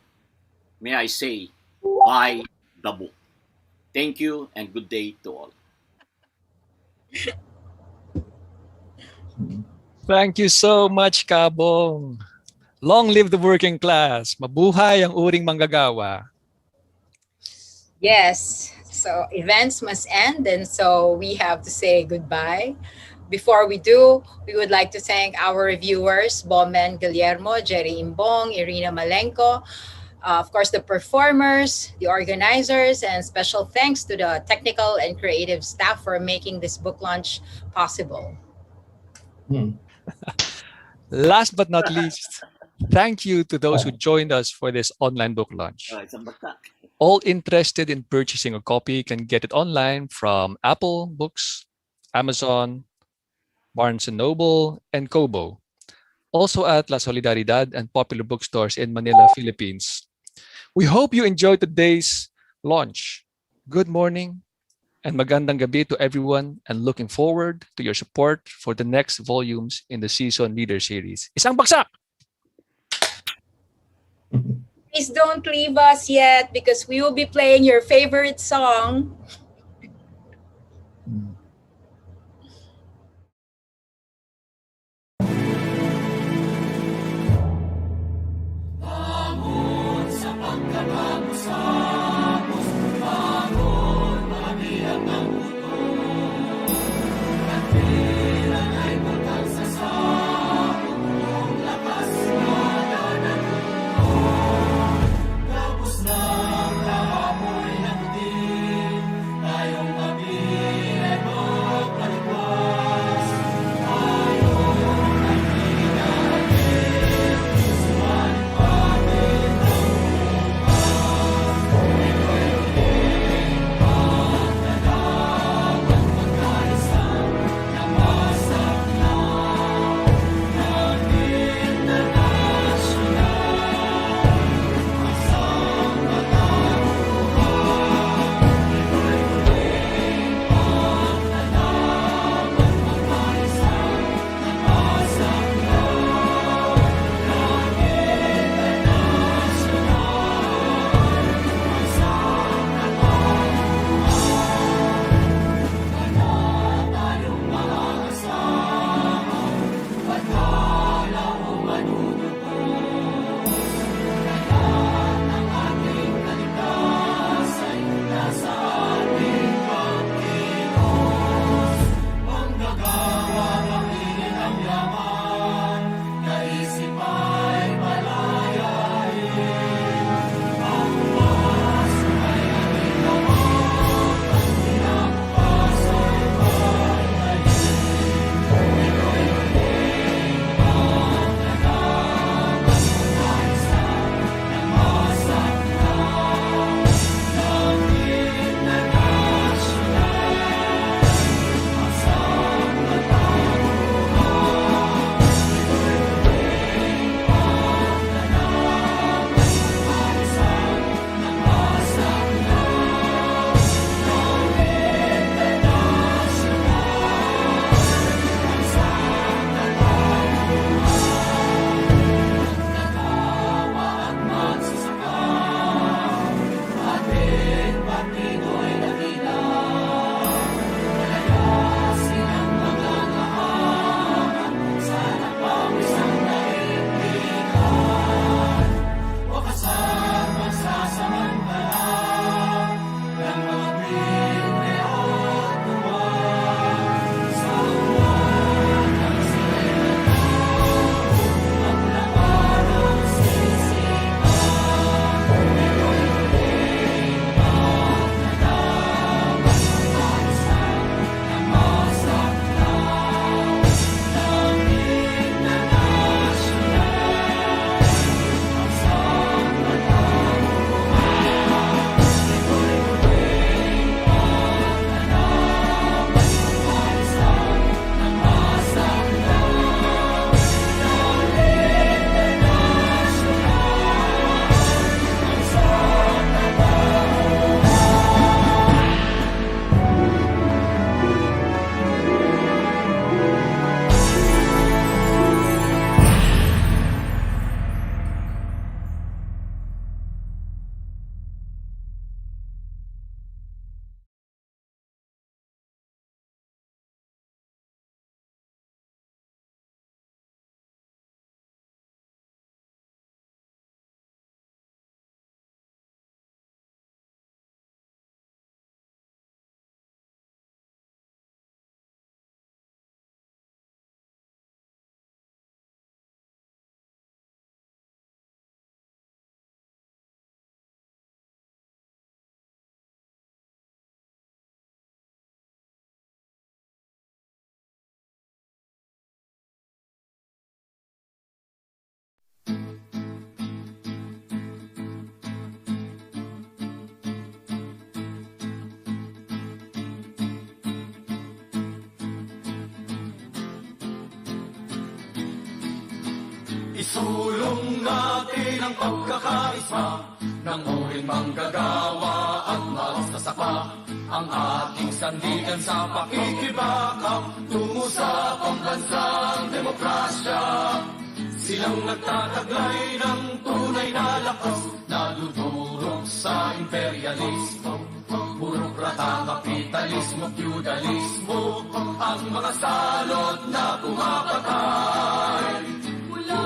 may I say, buy the book. Thank you and good day to all. Thank you so much, Kabong. Long live the working class. Mabuhay ang uring manggagawa. Yes, so events must end, and so we have to say goodbye. Before we do, we would like to thank our reviewers, Bomen Guillermo, Jerry Imbong, Irina Malenko, of course, the performers, the organizers, and special thanks to the technical and creative staff for making this book launch possible. Last but not least, thank you to those who joined us for this online book launch. All interested in purchasing a copy can get it online from Apple Books, Amazon, Barnes & Noble, and Kobo. Also at La Solidaridad and popular bookstores in Manila, Philippines. We hope you enjoyed today's launch. Good morning and magandang gabi to everyone, and looking forward to your support for the next volumes in the Sison Leader Series. Isang bagsak! Please don't leave us yet because we will be playing your favorite song. Isulong natin ang pagkakaisa ng uring manggagawa at magsasaka, ang ating sandigan sa pakikibaka tungo sa pambansang demokrasya. Silang nagtataglay ng tunay na lakas na dudurog sa imperialismo, burokrata, kapitalismo, feudalismo, ang mga salot na pumapatay. Mula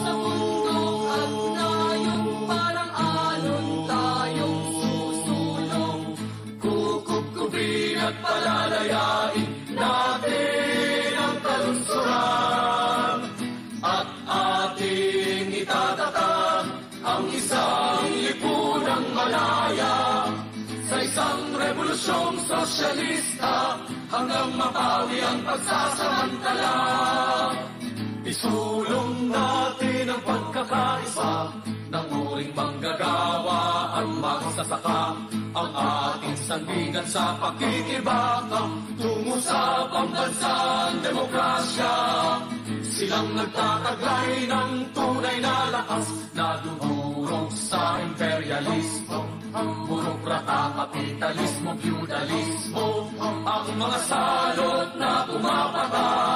sa bundok at nayong parang alon tayong susulong. Kukupkupin at palalayain natin ang kalunsuran, at ating itatatag ang isang lipunang malaya sa isang revolusyong sosyalista hanggang mapawi ang pagsasamantala. Isulong natin ang pagkakaisa ng uring manggagawa at magsasaka, ang ating sandigan sa pakikibaka tungo sa pambansang demokrasya. Silang nagtataglay ng tunay na lakas na dudurog sa imperialismo, burokrata, kapitalismo, feudalismo, ang mga salot na pumapatay.